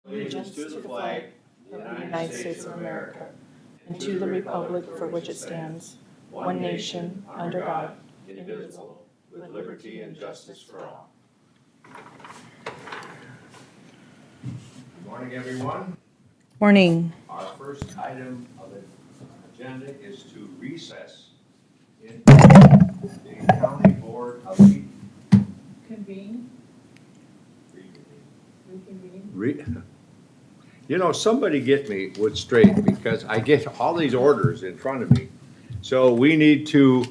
allegiance to the flag of the United States of America and to the republic for which it stands, one nation, under God, indivisible, with liberty and justice for all. Good morning, everyone. Morning. Our first item of the agenda is to recess into the County Board of Convene. You know, somebody get me what's straight, because I get all these orders in front of me. So we need to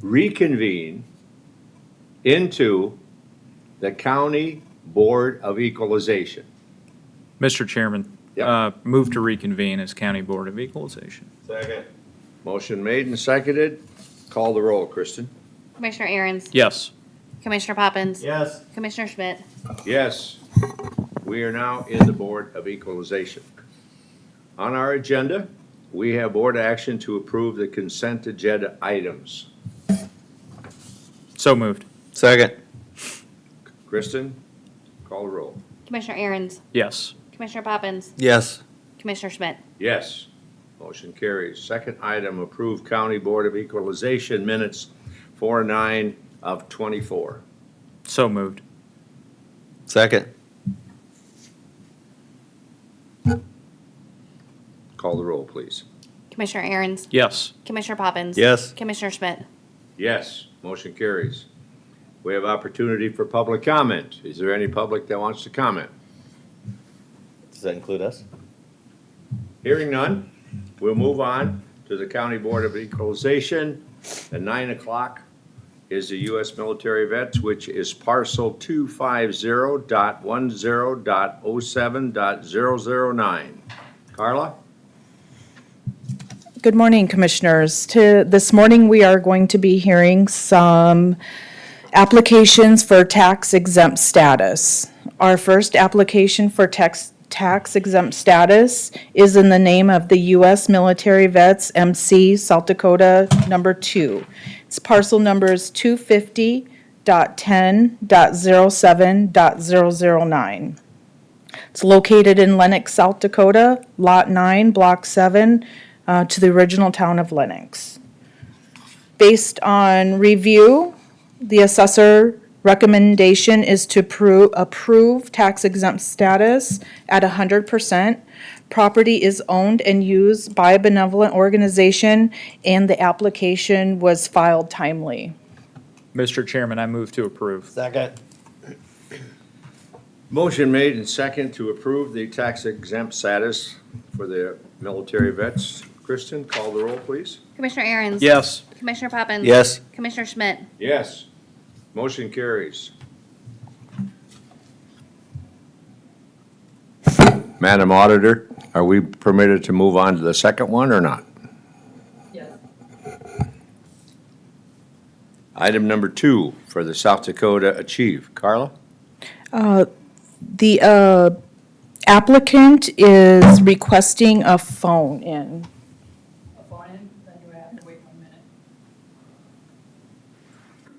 reconvene into the County Board of Equalization. Mr. Chairman, Yep. move to reconvene as County Board of Equalization. Second. Motion made and seconded. Call the roll, Kristen. Commissioner Aaron's. Yes. Commissioner Poppins. Yes. Commissioner Schmidt. Yes, we are now in the Board of Equalization. On our agenda, we have board action to approve the consent agenda items. So moved. Second. Kristen, call the roll. Commissioner Aaron's. Yes. Commissioner Poppins. Yes. Commissioner Schmidt. Yes, motion carries. Second item, approve County Board of Equalization minutes 4/9 of 24. So moved. Second. Call the roll, please. Commissioner Aaron's. Yes. Commissioner Poppins. Yes. Commissioner Schmidt. Yes, motion carries. We have opportunity for public comment. Is there any public that wants to comment? Does that include us? Hearing none, we'll move on to the County Board of Equalization. At 9 o'clock is the U.S. military vets, which is parcel 250.10.07.009. Carla? Good morning, Commissioners. This morning, we are going to be hearing some applications for tax exempt status. Our first application for tax exempt status is in the name of the U.S. Military Vets, MC, South Dakota, number 2. Its parcel number is 250.10.07.009. It's located in Lenox, South Dakota, Lot 9, Block 7, to the original town of Lenox. Based on review, the assessor recommendation is to approve tax exempt status at 100%. Property is owned and used by a benevolent organization, and the application was filed timely. Mr. Chairman, I move to approve. Second. Motion made and second to approve the tax exempt status for the military vets. Kristen, call the roll, please. Commissioner Aaron's. Yes. Commissioner Poppins. Yes. Commissioner Schmidt. Yes. Motion carries. Madam Auditor, are we permitted to move on to the second one or not? Yes. Item number 2 for the South Dakota Achieve. Carla? The applicant is requesting a phone in. A phone in? Then do I have to wait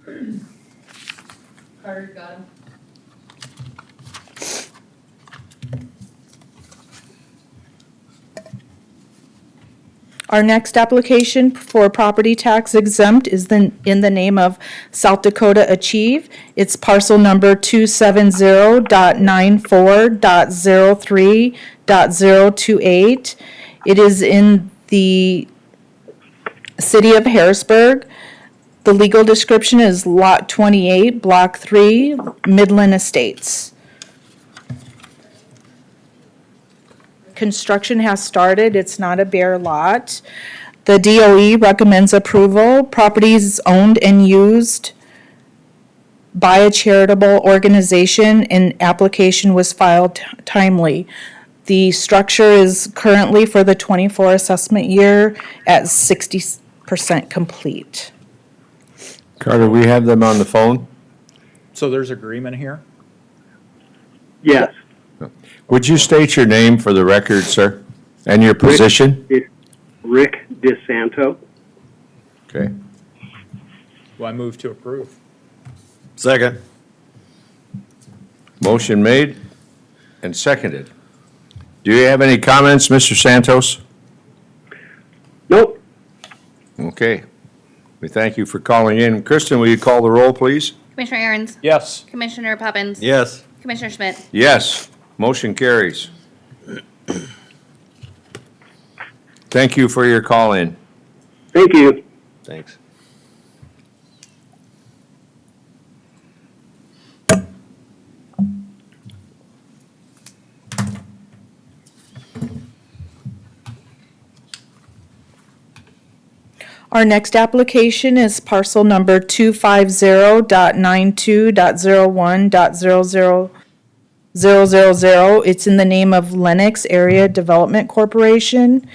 1 minute? Carter, got him? Our next application for property tax exempt is in the name of South Dakota Achieve. It's parcel number 270.94.03.028. It is in the city of Harrisburg. The legal description is Lot 28, Block 3, Midland Estates. Construction has started. It's not a bare lot. The DOE recommends approval. Property is owned and used by a charitable organization, and application was filed timely. The structure is currently for the 24 assessment year at 60% complete. Carter, we have them on the phone. So there's agreement here? Yes, Would you state your name for the record, sir, and your position? Rick DeSanto. Okay. Well, I move to approve. Second. Motion made and seconded. Do you have any comments, Mr. Santos? Nope. Okay. We thank you for calling in. Kristen, will you call the roll, please? Commissioner Aaron's, Yes. Commissioner Poppins. Yes. Commissioner Schmidt. Yes, motion carries. Thank you for your call in. Thank you. Thanks. Our next application is parcel number 250.92.01.00000. It's in the name of Lennox Area Development Corporation.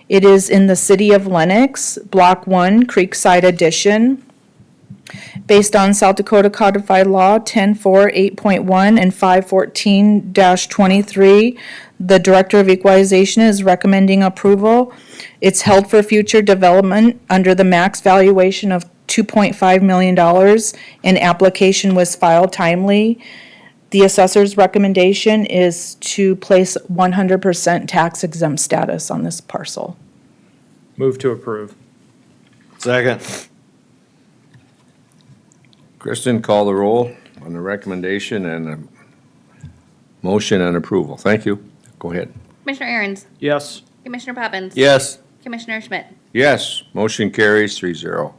It is in the city of Lennox, Block 1, Creekside Edition. Based on South Dakota Codified Law 1048.1 and 514-23, the Director of Equalization is recommending approval. It's held for future development under the max valuation of $2.5 million. An application was filed timely. The assessor's recommendation is to place 100% tax exempt status on this parcel. Move to approve. Second. Kristen, call the roll on the recommendation and the motion and approval. Thank you. Go ahead. Commissioner Aaron's, Yes. Commissioner Poppins. Yes. Commissioner Schmidt. Yes, motion carries 3-0.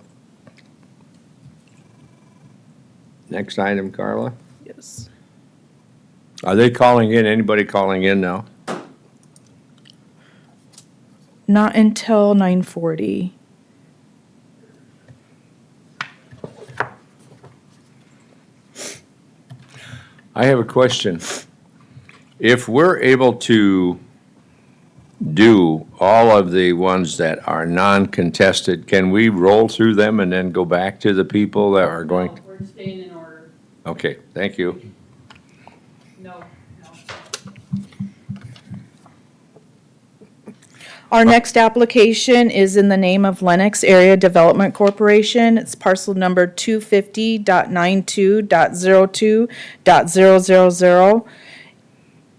Next item, Carla. Yes. Are they calling in? Anybody calling in now? Not until 9:40. I have a question. If we're able to do all of the ones that are non-contested, can we roll through them and then go back to the people that are going? No, we're staying in order. Okay, thank you. No. Our next application is in the name of Lennox Area Development Corporation. It's parcel number 250.92.02.000.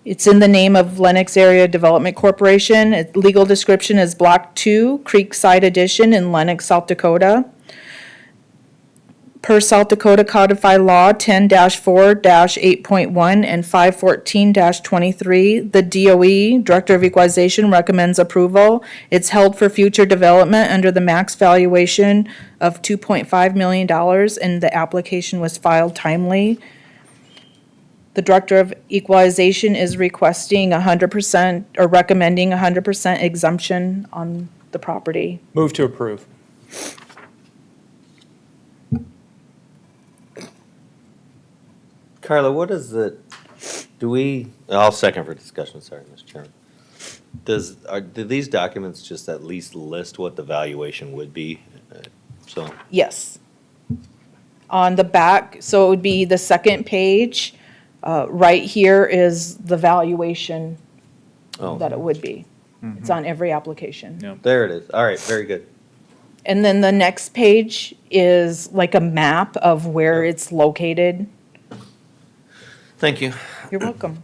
It's in the name of Lennox Area Development Corporation. Legal description is Block 2, Creekside Edition in Lennox, South Dakota. Per South Dakota Codified Law 10-4-8.1 and 514-23, the DOE, Director of Equalization, recommends approval. It's held for future development under the max valuation of $2.5 million, and the application was filed timely. The Director of Equalization is requesting 100% or recommending 100% exemption on the property. Move to approve. Carla, what is it, I'll second for discussion, sorry, Mr. Chairman. Do these documents just at least list what the valuation would be? So, Yes. On the back, so it would be the second page, right here is the valuation that it would be. It's on every application. Yeah. there it is. All right, very good. And then the next page is like a map of where it's located. Thank you. You're welcome.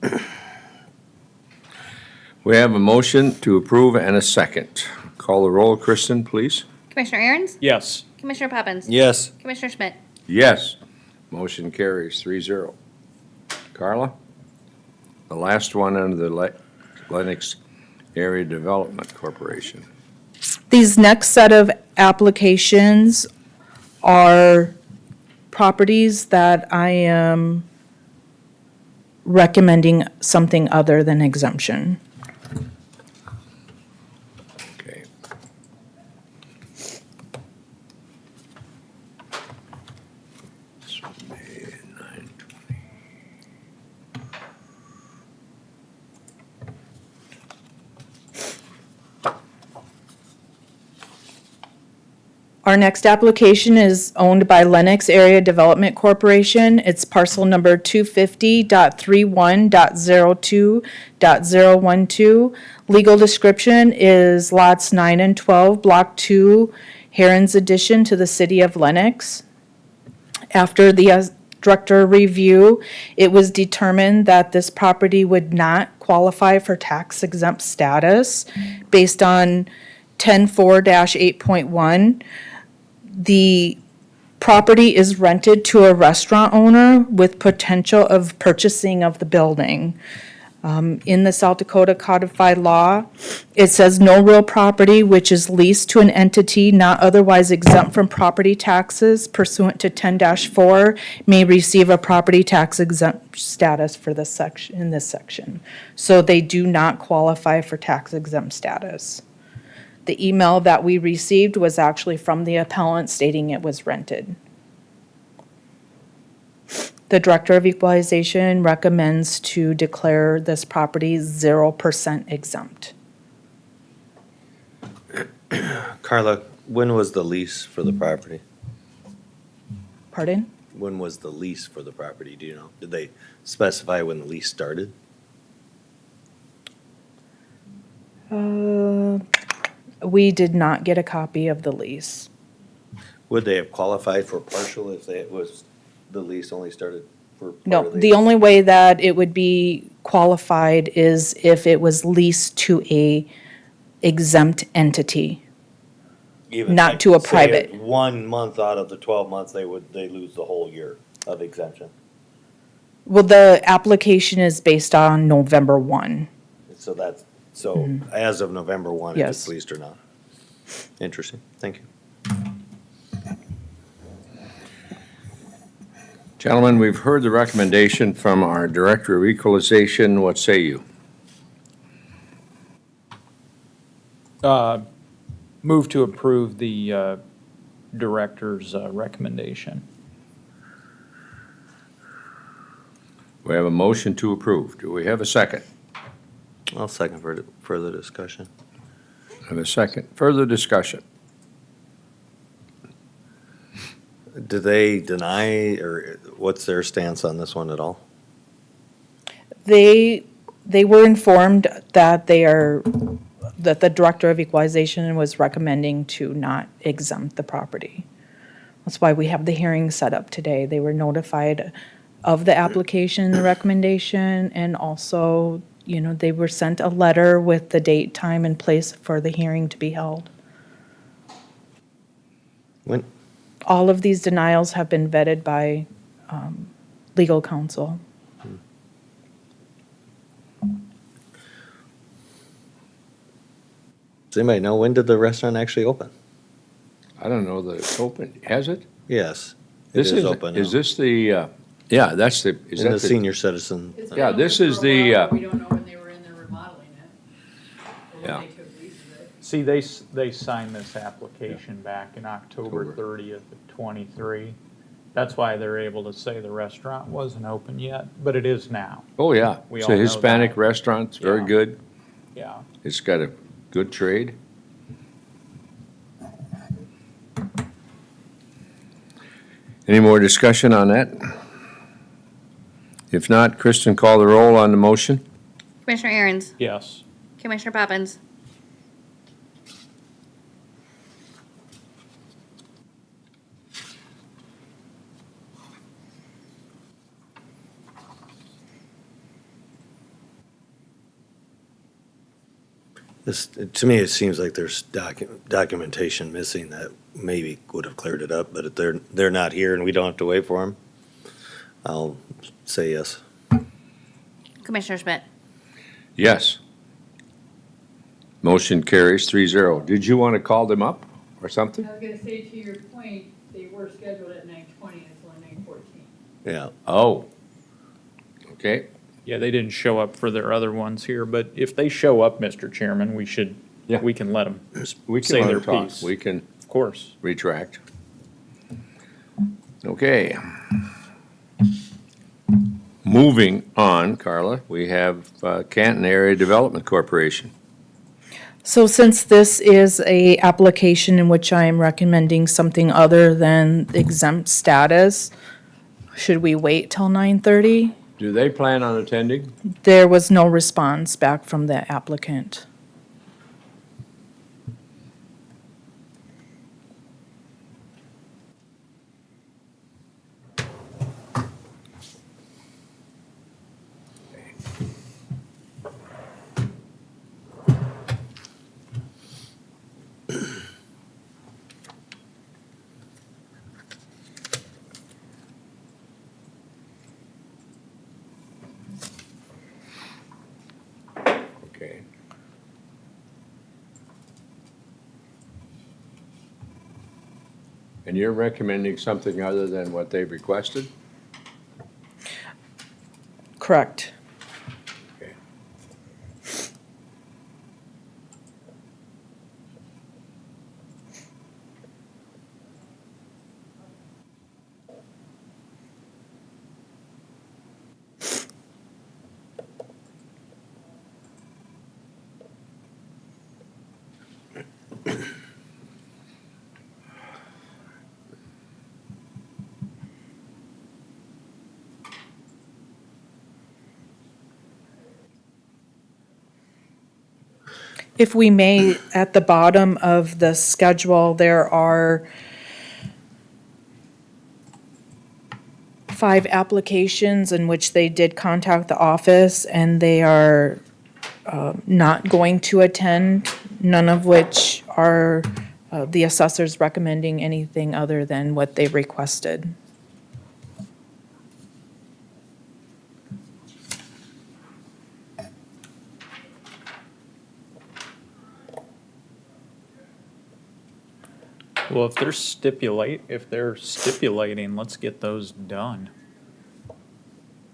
We have a motion to approve and a second. Call the roll, Kristen, please. Commissioner Aaron's, Yes. Commissioner Poppins. Yes. Commissioner Schmidt. Yes, motion carries 3-0. Carla? The last one under the Lennox Area Development Corporation. These next set of applications are properties that I am recommending something other than exemption. Okay. So, May 9/20. Our next application is owned by Lennox Area Development Corporation. It's parcel number 250.31.02.012. Legal description is lots 9 and 12, Block 2, Heron's addition to the city of Lennox. After the director review, it was determined that this property would not qualify for tax exempt status based on 10-4-8.1. The property is rented to a restaurant owner with potential of purchasing of the building. In the South Dakota codified law, it says no real property which is leased to an entity not otherwise exempt from property taxes pursuant to 10-4 may receive a property tax exempt status for this section, in this section. So they do not qualify for tax exempt status. The email that we received was actually from the appellant stating it was rented. The Director of Equalization recommends to declare this property 0% exempt. Carla, when was the lease for the property? Pardon? When was the lease for the property, do you know? Did they specify when the lease started? We did not get a copy of the lease. Would they have qualified for partial if it was, the lease only started for part No, of the only way that it would be qualified is if it was leased to a exempt entity. Even not like, to a say, private. 1 month out of the 12 months, they lose the whole year of exemption. Well, the application is based on November 1. So as of November 1, if Yes. it's leased or not. Interesting, thank you. Gentlemen, we've heard the recommendation from our Director of Equalization. What say you? Move to approve the director's recommendation. We have a motion to approve. Do we have a second? I'll second for further discussion. Have a second. Further discussion. Do they deny, or what's their stance on this one at all? They were informed that that the Director of Equalization was recommending to not exempt the property. That's why we have the hearing set up today. They were notified of the application, the recommendation, and also, they were sent a letter with the date, time, and place for the hearing to be held. When, All of these denials have been vetted by legal counsel. does anybody know, when did the restaurant actually open? I don't know that it's open. Has it? Yes, it This is open Is now. this the, yeah, that's the, is In that the senior citizen. It's Yeah, been this open is for a the, while, but we don't know when they were in there remodeling it. Or Yeah. when they took leases of it. See, they signed this application back in October 30th of '23. That's why they're able to say the restaurant wasn't open yet, but it is now. Oh, yeah. We It's all a know Hispanic that. restaurant. It's very Yeah. good. Yeah. It's got a good trade. Any more discussion on that? If not, Kristen, call the roll on the motion. Commissioner Aaron's, Yes. Commissioner Poppins, This, to me, it seems like there's documentation missing that maybe would have cleared it up, but if they're not here and we don't have to wait for them, I'll say yes. Commissioner Schmidt, Yes. Motion carries 3-0. Did you want to call them up or something? I was gonna say, to your point, they were scheduled at 9:20, and it's only 9:14. Yeah, Oh. Okay. Yeah, they didn't show up for their other ones here, but if they show up, Mr. Chairman, we Yeah. can let them, We can Say let their them talk. piece. We can of course. retract. Okay. Moving on, Carla, we have Canton Area Development Corporation. So since this is a application in which I am recommending something other than exempt status, should we wait till 9:30? Do they plan on attending? There was no response back from the applicant. Okay. And you're recommending something other than what they've requested? Correct. Okay. If we may, at the bottom of the schedule, there are 5 applications in which they did contact the office, and they are not going to attend, none of which are the assessors recommending anything other than what they requested. Well, if they're stipulating, let's get those done.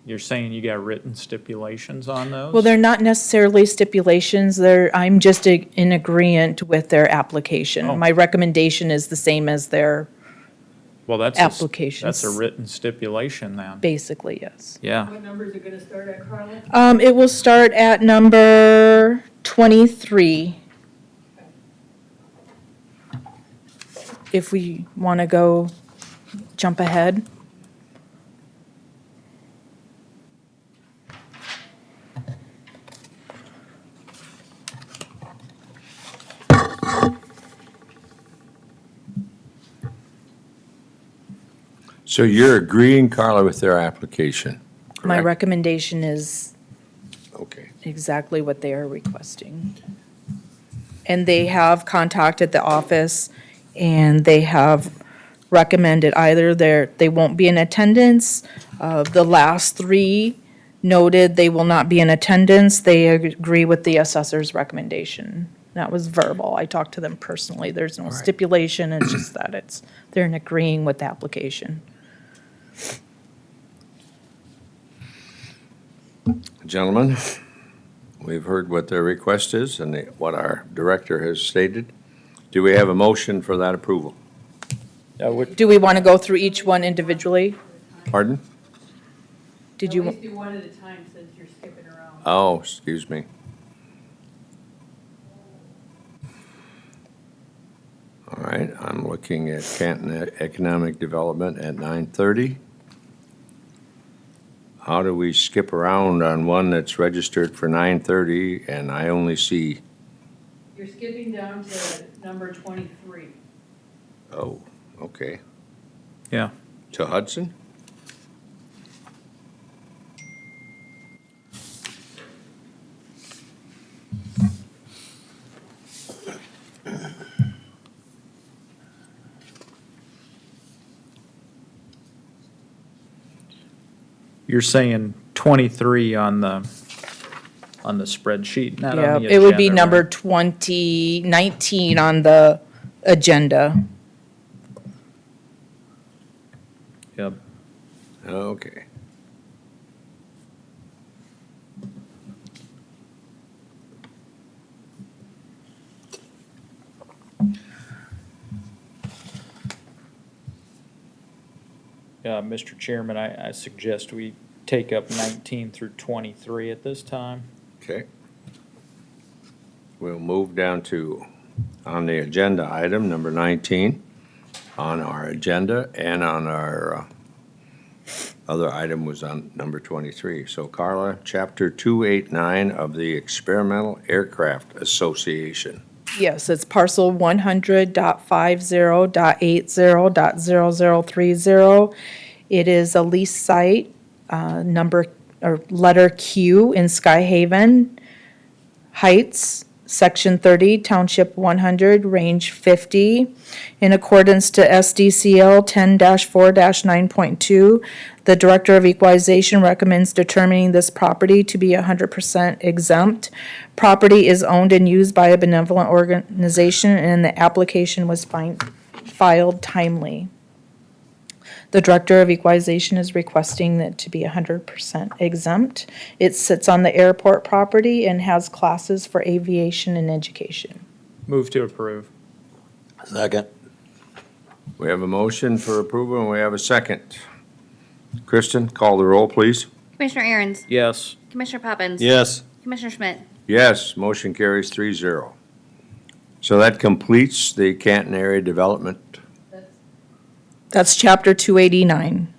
You're saying you got written stipulations on those? Well, they're not necessarily stipulations, I'm just in agreement with their application. Oh. My recommendation is the same as their, Well, that's applications. That's a written stipulation then. basically, yes. Yeah. What number is it gonna start at, Carla? It will start at number 23. If we want to go jump ahead. So you're agreeing, Carla, with their application? My correct? recommendation is Okay. exactly what they are requesting. And they have contacted the office, and they have recommended either they won't be in attendance. The last 3 noted they will not be in attendance. They agree with the assessor's recommendation. That was verbal. I talked to them personally. There's no right. stipulation. It's just that they're in agreeing with the application. Gentlemen, we've heard what their request is and what our director has stated. Do we have a motion for that approval? Do we want to go through each one individually? Pardon? Did At you? least do one at a time since you're skipping around. Oh, excuse me. All right, I'm looking at Canton Economic Development at 9:30. How do we skip around on one that's registered for 9:30 and I only see, You're skipping down to number 23. oh, okay. Yeah. To Hudson? You're saying 23 on the spreadsheet, not Yeah, on the it would be agenda, number right? 2019 on the agenda. Yep. Okay. Mr. Chairman, I suggest we take up 19 through 23 at this time. Okay. We'll move down to, on the agenda item, number 19, on our agenda, and on our other item was on number 23. So Carla, Chapter 289 of the Experimental Aircraft Association. Yes, it's parcel 100.50.80.0030. It is a lease site, number, or letter Q in Sky Haven Heights, Section 30, Township 100, Range 50. In accordance to SDCL 10-4-9.2, the Director of Equalization recommends determining this property to be 100% exempt. Property is owned and used by a benevolent organization, and the application was filed timely. The Director of Equalization is requesting that to be 100% exempt. It sits on the airport property and has classes for aviation and education. Move to approve. Second. We have a motion for approval and we have a second. Kristen, call the roll, please. Commissioner Aaron's, Yes. Commissioner Poppins. Yes. Commissioner Schmidt. Yes, motion carries 3-0. So that completes the Canton area development. That's Chapter 289.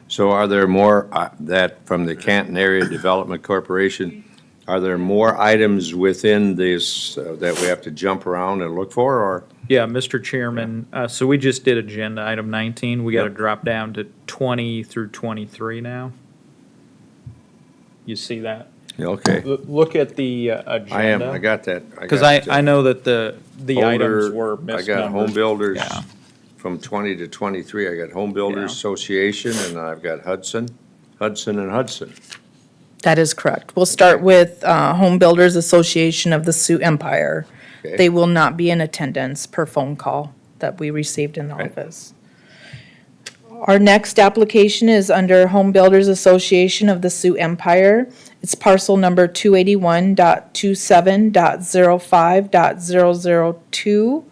So are there more, that from the Canton Area Development Corporation, are there more items within this that we have to jump around and look for, or? Yeah, Mr. Chairman, so we just did agenda item 19. We got to Yep. drop down to 20 through 23 now. You see that? Okay, Look at the agenda. I am, I got that. Because I know that the items were I got Home misnumbered. Builders Yeah. from 20 to 23. I got Home Builders Yeah. Association, and I've got Hudson, and Hudson. That is correct. We'll start with Home Builders Association of the Sioux Empire. Okay. They will not be in attendance per phone call that we received in the Right. office. Our next application is under Home Builders Association of the Sioux Empire. It's parcel number 281.27.05.002.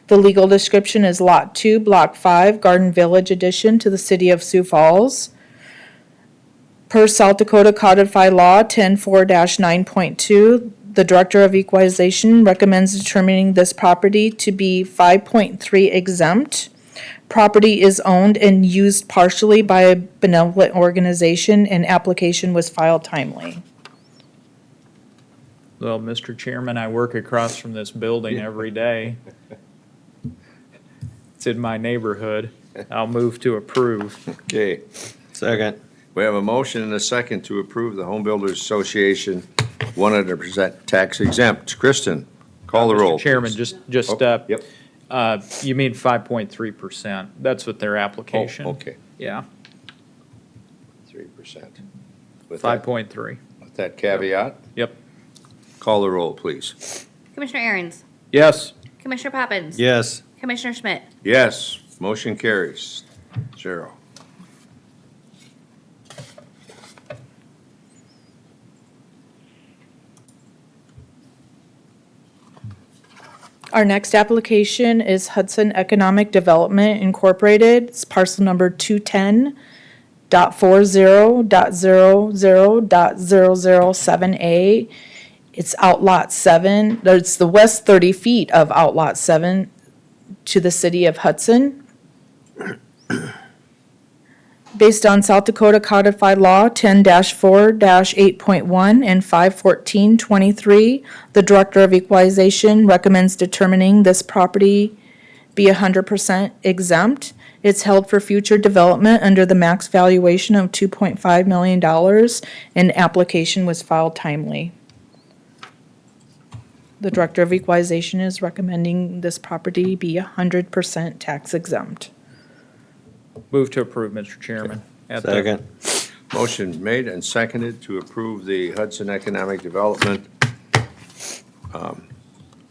The legal description is Lot 2, Block 5, Garden Village addition to the city of Sioux Falls. Per South Dakota Codified Law 10-4-9.2, the Director of Equalization recommends determining this property to be 5.3 exempt. Property is owned and used partially by a benevolent organization, and application was filed timely. Well, Mr. Chairman, I work across from this building every day. It's in my neighborhood. I'll move to approve. Okay, Second. we have a motion and a second to approve the Home Builders Association 100% tax exempt. Kristen, call the roll. Mr. Chairman, please. just, Oh, Yep. you mean 5.3%. That's what their application. Oh, okay, Yeah, 3%. With that- 5.3. With that caveat, Yep. call the roll, please. Commissioner Aaron's, Yes. Commissioner Poppins. Yes. Commissioner Schmidt. Yes, motion carries 0. Our next application is Hudson Economic Development Incorporated. It's parcel number 210.40.00.007A. It's Outlot 7, it's the west 30 feet of Outlot 7 to the city of Hudson. Based on South Dakota Codified Law 10-4-8.1 and 514.23, the Director of Equalization recommends determining this property be 100% exempt. It's held for future development under the max valuation of $2.5 million, and application was filed timely. The Director of Equalization is recommending this property be 100% tax exempt. Move to approve, Mr. Chairman. At the- Second. Motion made and seconded to approve the Hudson Economic Development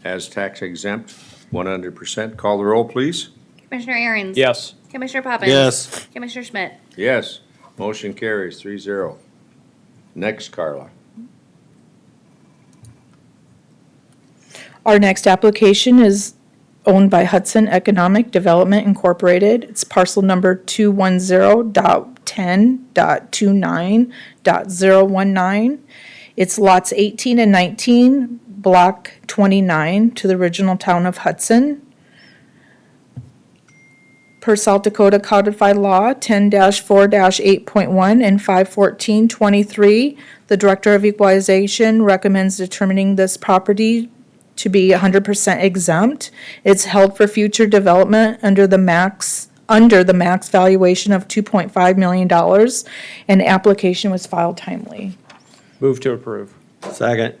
as tax exempt, 100%. Call the roll, please. Commissioner Aaron's. Yes. Commissioner Poppins. Yes. Commissioner Schmidt. Yes, motion carries 3-0. Next, Carla. Our next application is owned by Hudson Economic Development Incorporated. It's parcel number 210.10.29.019. It's lots 18 and 19, block 29 to the original town of Hudson. Per South Dakota Codified Law 10-4-8.1 and 514.23, the Director of Equalization recommends determining this property to be 100% exempt. It's held for future development under the max valuation of $2.5 million, and application was filed timely. Move to approve. Second.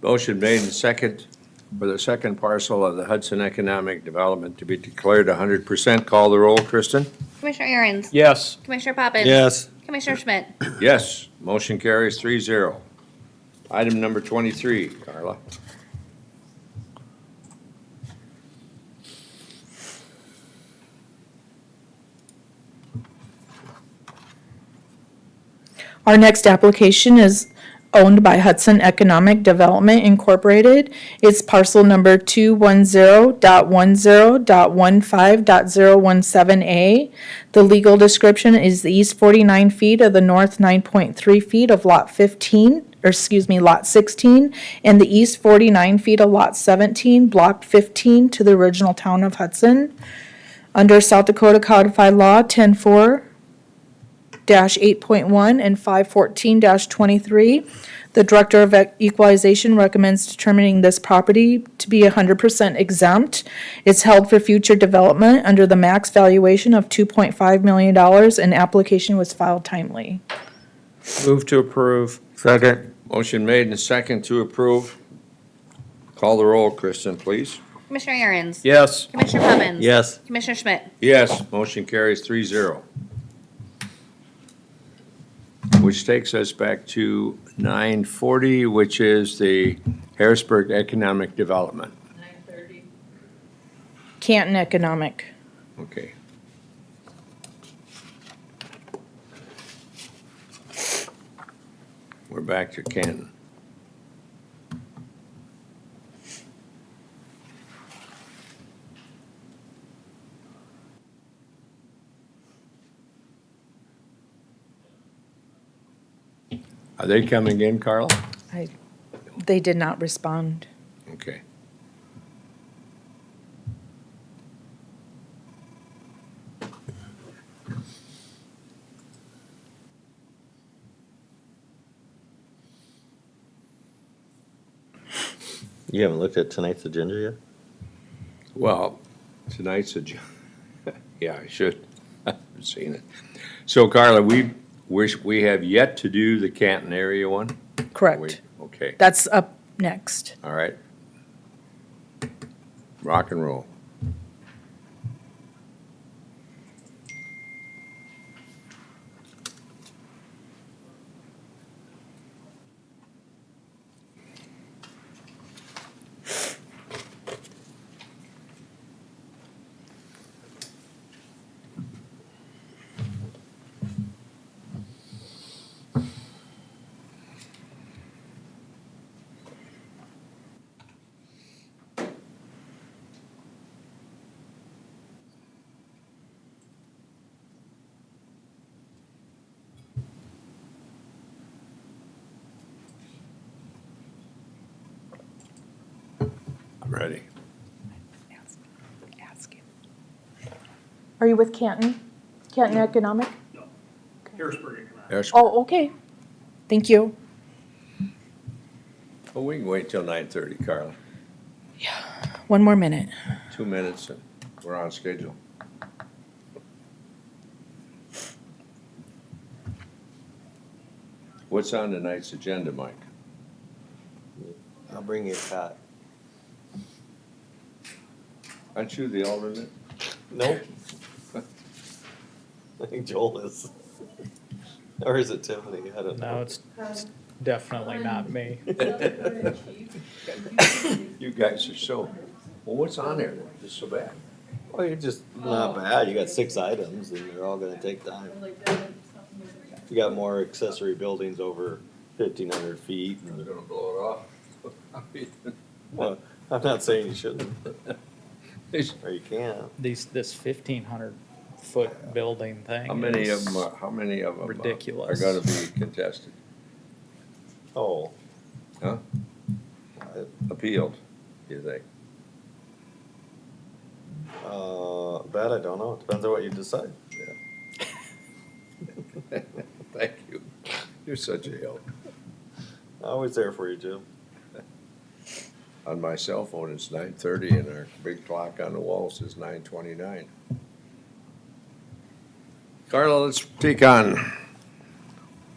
Motion made and second for the second parcel of the Hudson Economic Development to be declared 100%. Call the roll, Kristen? Commissioner Aaron's. Yes. Commissioner Poppins. Yes. Commissioner Schmidt. Yes, motion carries 3-0. Item number 23, Carla. Our next application is owned by Hudson Economic Development Incorporated. It's parcel number 210.10.15.017A. The legal description is the east 49 feet of the north 9.3 feet of lot 15, or excuse me, lot 16, and the east 49 feet of lot 17, block 15 to the original town of Hudson. Under South Dakota Codified Law 10-4, 8.1 and 514-23. The Director of Equalization recommends determining this property to be 100% exempt. It's held for future development under the max valuation of $2.5 million, and application was filed timely. Move to approve. Second. Motion made and second to approve. Call the roll, Kristen, please. Commissioner Aaron's. Yes. Commissioner Poppins. Yes. Commissioner Schmidt. Yes, motion carries 3-0. Which takes us back to 940, which is the Harrisburg Economic Development. 9:30. Canton Economic. Okay. We're back to Canton. Are they coming in, Carl? They did not respond. Okay. You haven't looked at tonight's agenda yet? Well, tonight's yeah, I should. I haven't seen it. So Carla, we have yet to do the Canton area one? Correct. Okay, That's up next. all right. Rock and roll. I'm ready. Ask him. Are you with Canton? Canton Economic? There's, Oh, okay. Thank you. oh, we can wait till 9:30, Carla. One more minute. 2 minutes and we're on schedule. What's on tonight's agenda, Mike? I'll bring you a cot. Aren't you the alternate? Nope. I think Joel is. Or is it Tiffany? I don't know. No, it's definitely not me. You guys are so, well, what's on there? Just so bad. Well, you're just not bad. You got 6 items and they're all gonna take time. You got more accessory buildings over 1,500 feet. They're gonna blow Well, I'm not saying you shouldn't, it off. or you can't. This 1,500-foot building thing. How many of is- them, are Ridiculous. gonna be contested? Oh. Huh? Appealed, you think? That I don't know. It depends on what you decide. Thank you. You're such a help. Always there for you, Jim. On my cell phone, it's 9:30 and our big clock on the wall says 9:29. Carla, let's take on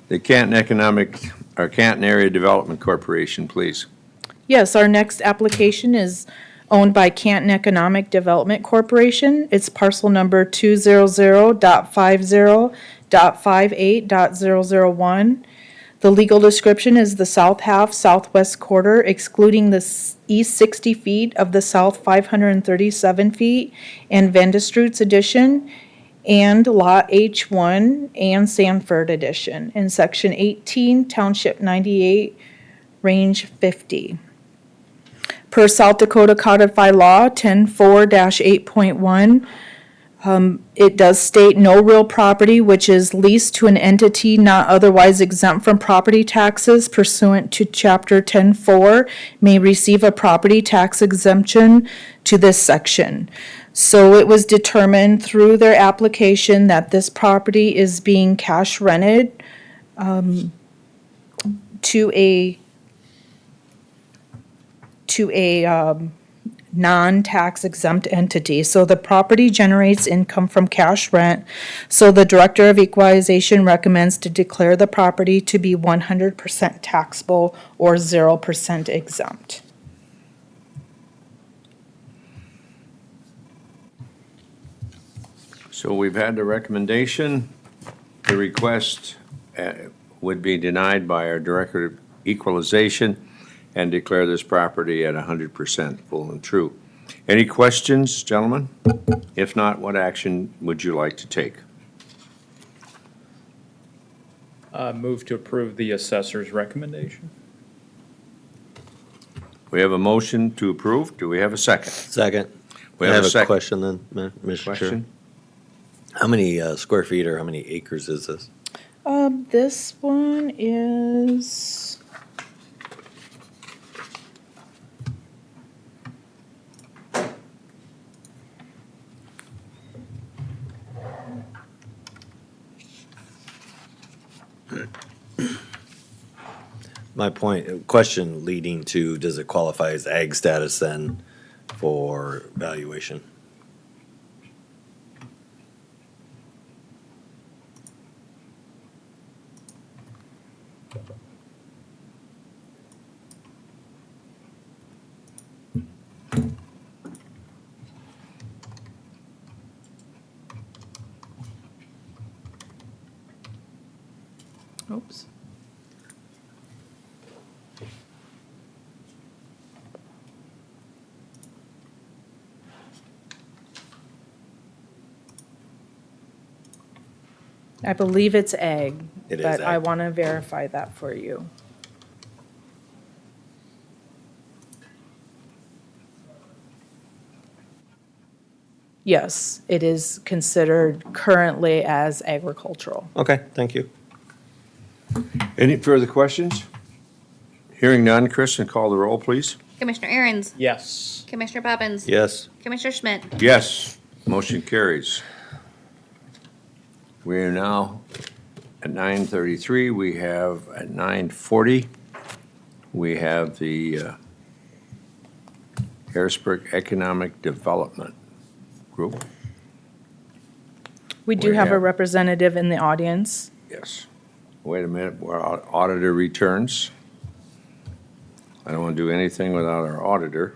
the Canton Economic our Canton Area Development Corporation, please. Yes, our next application is owned by Canton Economic Development Corporation. It's parcel number 200.50.58.001. The legal description is the south half southwest quarter excluding the east 60 feet of the south 537 feet and Vandestrut's addition and Lot H1 and Sanford addition in Section 18, Township 98, Range 50. Per South Dakota Codified Law 10-4-8.1, it does state no real property which is leased to an entity not otherwise exempt from property taxes pursuant to Chapter 10-4 may receive a property tax exemption to this section. So it was determined through their application that this property is being cash rented to a non-tax exempt entity. So the property generates income from cash rent. So the Director of Equalization recommends to declare the property to be 100% taxable or 0% exempt. So we've had the recommendation. The request would be denied by our Director of Equalization and declare this property at 100% full and true. Any questions, gentlemen? If not, what action would you like to take? Move to approve the assessor's recommendation. We have a motion to approve. Do we have a second? Second. We I have have a a second. question then, Mr. Chair. Question? How many square feet or how many acres is this? This one is, My question leading to, does it qualify as ag status then for valuation? oops. I believe it's ag, It is but I ag. want to verify that for you. Yes, it is considered currently as agricultural. Okay, thank you. Any further questions? Hearing none, Kristen, call the roll, please. Commissioner Aaron's, Yes. Commissioner Poppins. Yes. Commissioner Schmidt. Yes, motion carries. We are now at 9:33. We have at 9:40, we have the Harrisburg Economic Development Group. We do We have a have- representative in the audience. Yes. Wait a minute, our auditor returns. I don't want to do anything without our auditor.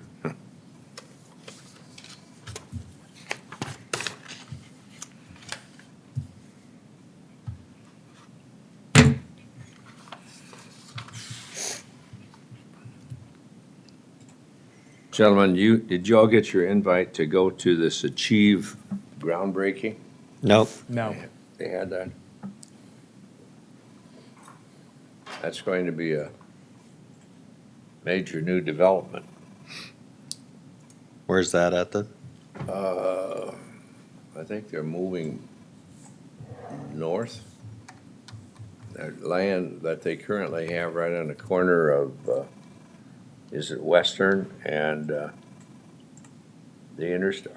Gentlemen, did you all get your invite to go to this Achieve groundbreaking? Nope. No. They had that? That's going to be a major new development. Where's that at then? I think they're moving north. That land that they currently have right on the corner of, is it Western and the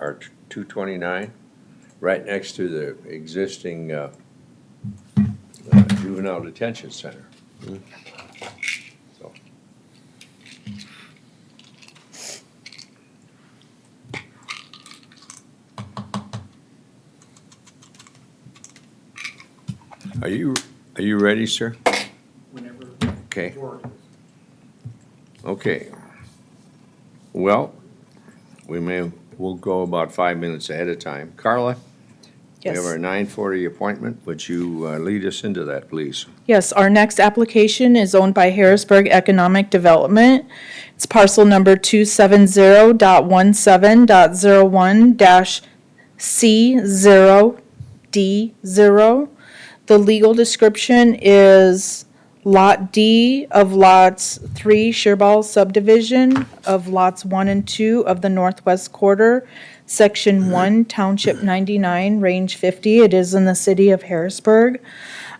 or 229? Right next to the existing juvenile detention center. So, Are you ready, sir? Whenever. Okay. Okay. Well, we'll go about 5 minutes ahead of time. Carla? We have Yes. our 9:40 appointment. Would you lead us into that, please? Yes, our next application is owned by Harrisburg Economic Development. It's parcel number 270.17.01-C0D0. The legal description is Lot D of lots 3 Sherball subdivision of lots 1 and 2 of the northwest quarter, section 1, township 99, range 50. It is in the city of Harrisburg.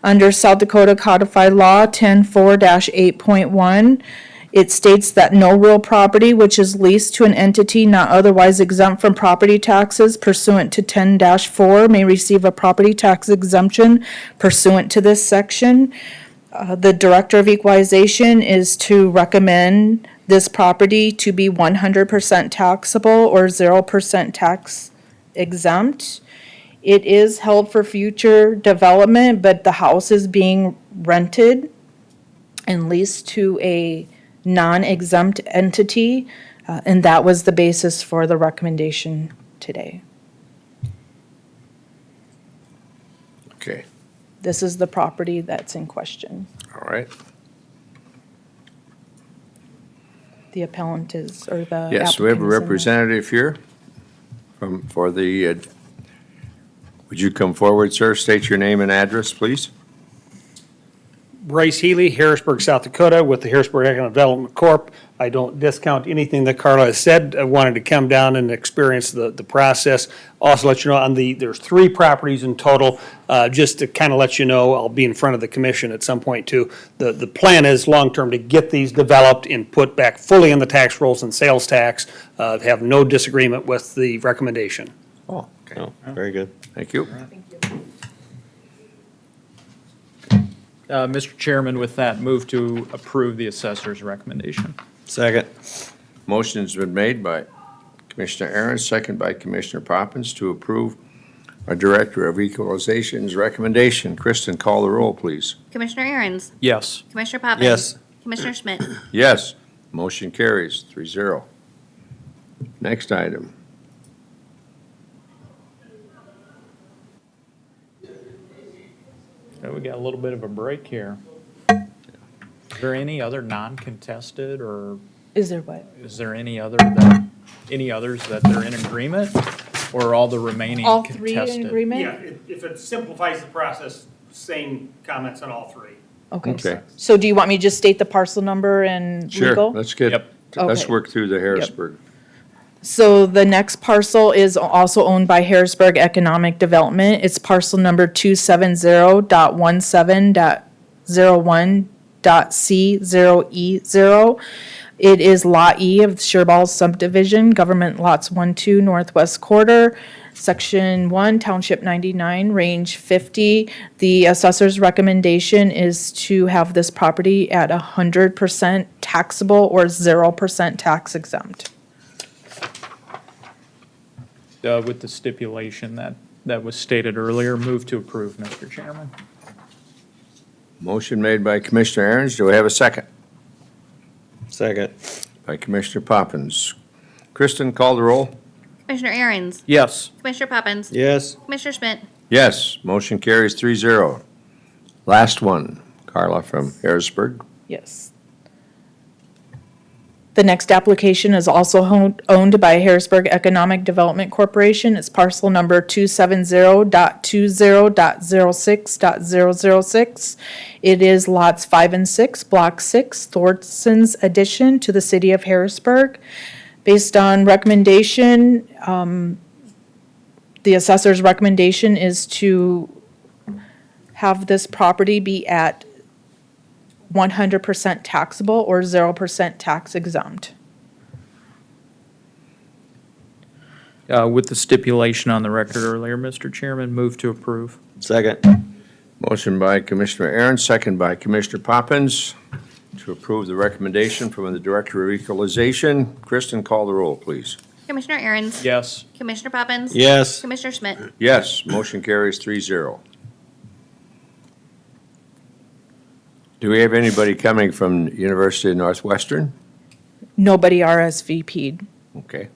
Under South Dakota Codified Law 10-4-8.1, it states that no real property which is leased to an entity not otherwise exempt from property taxes pursuant to 10-4 may receive a property tax exemption pursuant to this section. The Director of Equalization is to recommend this property to be 100% taxable or 0% tax exempt. It is held for future development, but the house is being rented and leased to a non-exempt entity, and that was the basis for the recommendation today. Okay, This is the property that's in question. all right. The appellant is, or the Yes, we have a applicant is in there. representative here for the, would you come forward, sir? State your name and address, please. Bryce Healy, Harrisburg, South Dakota, with the Harrisburg Economic Development Corp. I don't discount anything that Carla has said. I wanted to come down and experience the process. Also let you know, there's 3 properties in total. Just to kind of let you know, I'll be in front of the commission at some point too. The plan is long-term to get these developed and put back fully in the tax rolls and sales tax. Have no disagreement with the recommendation. Oh, okay. Oh, very good. Thank you. Mr. Chairman, with that, move to approve the assessor's recommendation. Second. Motion's been made by Commissioner Aaron, second by Commissioner Poppins to approve our Director of Equalization's recommendation. Kristen, call the roll, please. Commissioner Aaron's, Yes. Commissioner Poppins. Yes. Commissioner Schmidt. Yes, motion carries 3-0. Next item. We got a little bit of a break here. Is there any other non-contested, or Is there what? is there any others that they're in agreement? Or are all the remaining All contested? 3 in agreement? If it simplifies the process, same comments on all 3. Okay. Okay. So do you want me to just state the parcel number and Sure, legal? let's Yep. Okay. work through the Harrisburg. So the next parcel is also owned by Harrisburg Economic Development. It's parcel number 270.17.01.C0E0. It is Lot E of the Sherball subdivision, government lots 1, 2, northwest quarter, section 1, township 99, range 50. The assessor's recommendation is to have this property at 100% taxable or 0% tax exempt. With the stipulation that was stated earlier, move to approve, Mr. Chairman. Motion made by Commissioner Aaron's. Do we have a second? Second. By Commissioner Poppins. Kristen, call the roll. Commissioner Aaron's, Yes. Commissioner Poppins. Yes. Commissioner Schmidt. Yes, motion carries 3-0. Last one, Carla from Harrisburg. Yes. The next application is also owned by Harrisburg Economic Development Corporation. It's parcel number 270.20.06.006. It is lots 5 and 6, block 6, Thornton's addition to the city of Harrisburg. Based on recommendation, the assessor's recommendation is to have this property be at 100% taxable or 0% tax exempt. With the stipulation on the record earlier, Mr. Chairman, move to approve. Second. Motion by Commissioner Aaron, second by Commissioner Poppins to approve the recommendation from the Director of Equalization. Kristen, call the roll, please. Commissioner Aaron's. Yes. Commissioner Poppins. Yes. Commissioner Schmidt. Yes, motion carries 3-0. Do we have anybody coming from University of Northwestern? Nobody RSVP'd. Okay.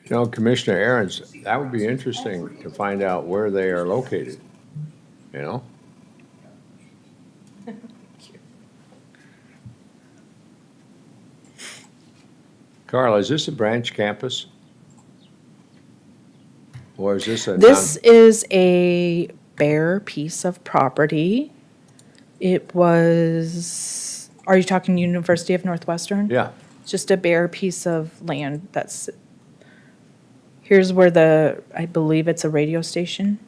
You know, Commissioner Aaron's, that would be interesting to find out where they are located, you know? Carla, is this a branch campus? Or is this a This is a bare piece of property. It was, are you talking University of Northwestern? Yeah, Just a bare piece of land that's, here's where the, I believe it's a radio station.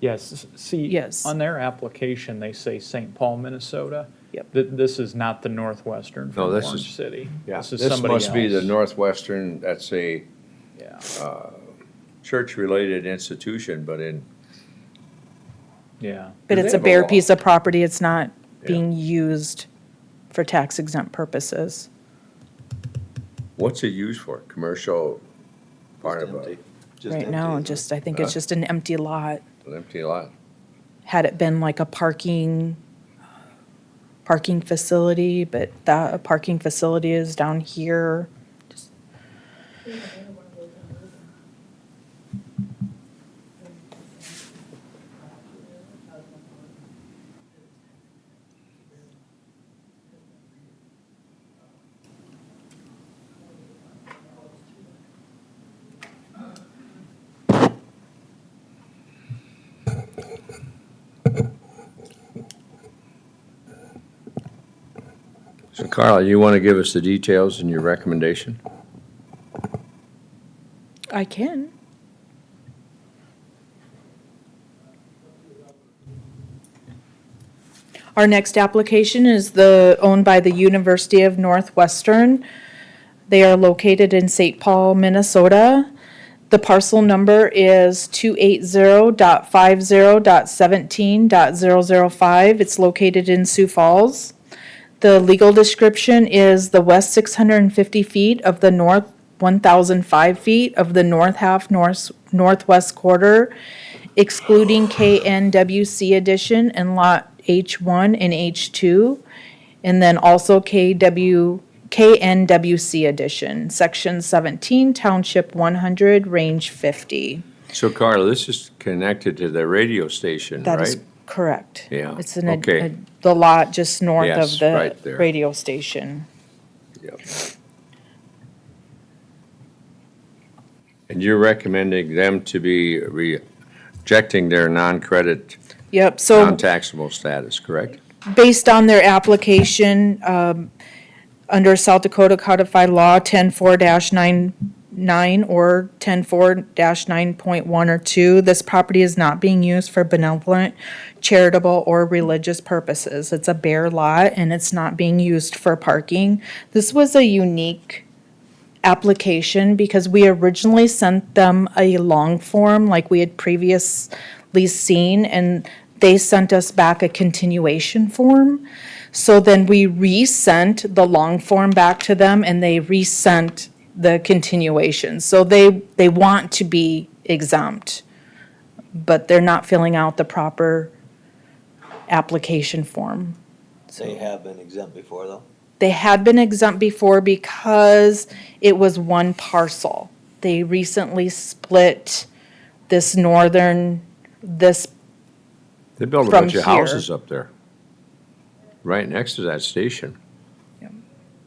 Yes, see, Yes. on their application, they say St. Paul, Minnesota. Yep. This is not the Northwestern No, from this Orange is- City. yeah. This is This somebody must be the else. Northwestern, that's a Yeah, church-related institution, but in, yeah. But Do it's they a have a bare law? piece of property. It's not Yeah. being used for tax exempt purposes. what's it used for? Commercial part of Empty. a, Just Right empty, now, isn't it? just, I think it's just an empty lot. an empty lot? Had it been like a parking facility, but that parking facility is down here. So Carla, you want to give us the details in your recommendation? I can. Our next application is owned by the University of Northwestern. They are located in St. Paul, Minnesota. The parcel number is 280.50.17.005. It's located in Sioux Falls. The legal description is the west 650 feet of the north 1,005 feet of the north half northwest quarter, excluding KNWC addition and lot H1 and H2, and then also KNWC addition, section 17, township 100, range 50. So Carla, this is connected to the radio station, That is right? correct. Yeah, It's okay. the lot just north Yes, of the right there. radio station. Yep. And you're recommending them to be rejecting their non-credit, Yep, so non-taxable status, correct? based on their application, under South Dakota Codified Law 10-4-99 or 10-4-9.1 or 2, this property is not being used for benevolent, charitable, or religious purposes. It's a bare lot and it's not being used for parking. This was a unique application because we originally sent them a long form like we had previously seen, and they sent us back a continuation form. So then we resent the long form back to them and they resent the continuation. So they want to be exempt, but they're not filling out the proper application form. They have been exempt before, though? They had been exempt before because it was one parcel. They recently split this They built a From bunch of here. houses up there, right next to that station. Yep.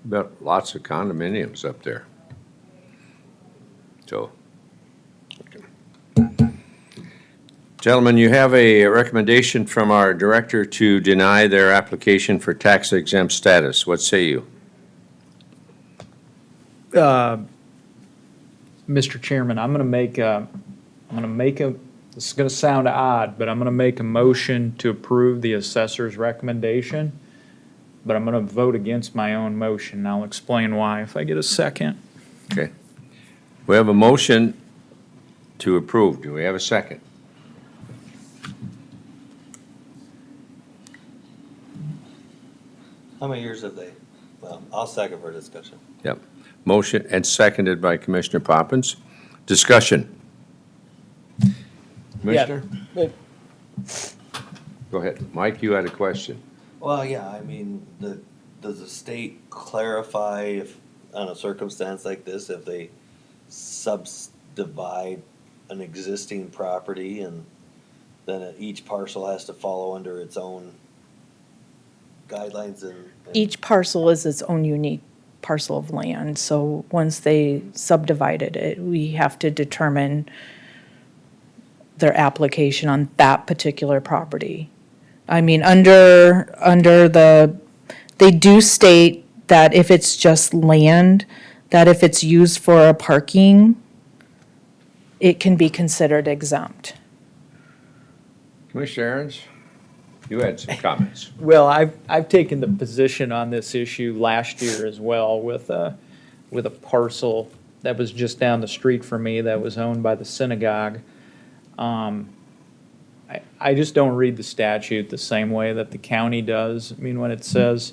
Built lots of condominiums up there. So. Gentlemen, you have a recommendation from our director to deny their application for tax exempt status. What say you? Mr. Chairman, I'm gonna make a, this is gonna sound odd, but I'm gonna make a motion to approve the assessor's recommendation but I'm gonna vote against my own motion. I'll explain why if I get a second. Okay. We have a motion to approve. Do we have a second? How many years have they? Well, I'll second for discussion. Yep. Motion and seconded by Commissioner Poppins. Discussion. Commissioner? Go ahead. Mike, you had a question. Well, yeah, I mean, does the state clarify if, on a circumstance like this, if they subdivide an existing property and then each parcel has to follow under its own guidelines and? Each parcel is its own unique parcel of land, so once they subdivided it, we have to determine their application on that particular property. I mean, under they do state that if it's just land, that if it's used for a parking, it can be considered exempt. Commissioner Aaron's, you had some comments. Well, I've taken the position on this issue last year as well with a parcel that was just down the street from me that was owned by the synagogue. I just don't read the statute the same way that the county does. I mean, when it says,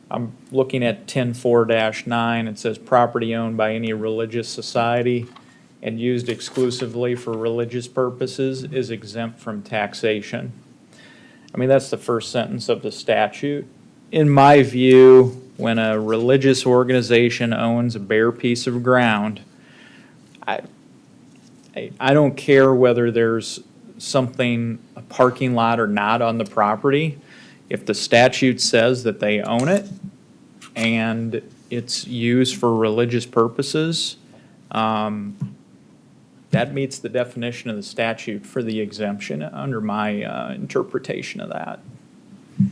I'm looking at 10-4-9, it says property owned by any religious society and used exclusively for religious purposes is exempt from taxation. I mean, that's the first sentence of the statute. In my view, when a religious organization owns a bare piece of ground, I don't care whether there's something, a parking lot or not on the property. If the statute says that they own it and it's used for religious purposes, that meets the definition of the statute for the exemption under my interpretation of that. I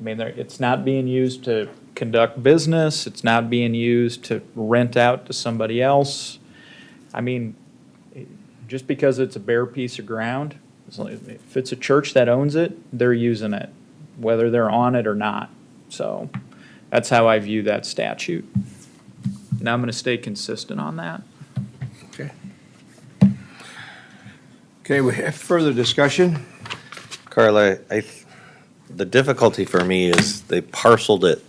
mean, it's not being used to conduct business, it's not being used to rent out to somebody else. I mean, just because it's a bare piece of ground, if it's a church that owns it, they're using it, whether they're on it or not. So that's how I view that statute. And I'm gonna stay consistent on that. Okay. Okay, we have further discussion. Carla, the difficulty for me is they parceled it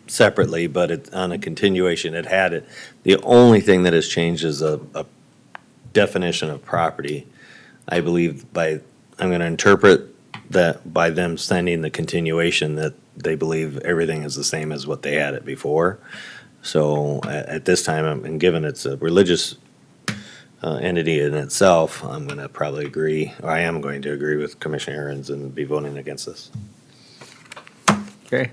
separately, but it, on a continuation, it had it. The only thing that has changed is a definition of property. I believe I'm gonna interpret that by them sending the continuation that they believe everything is the same as what they had it before. So at this time, and given it's a religious entity in itself, I'm gonna probably agree, or I am going to agree with Commissioner Aaron's and be voting against this. Okay.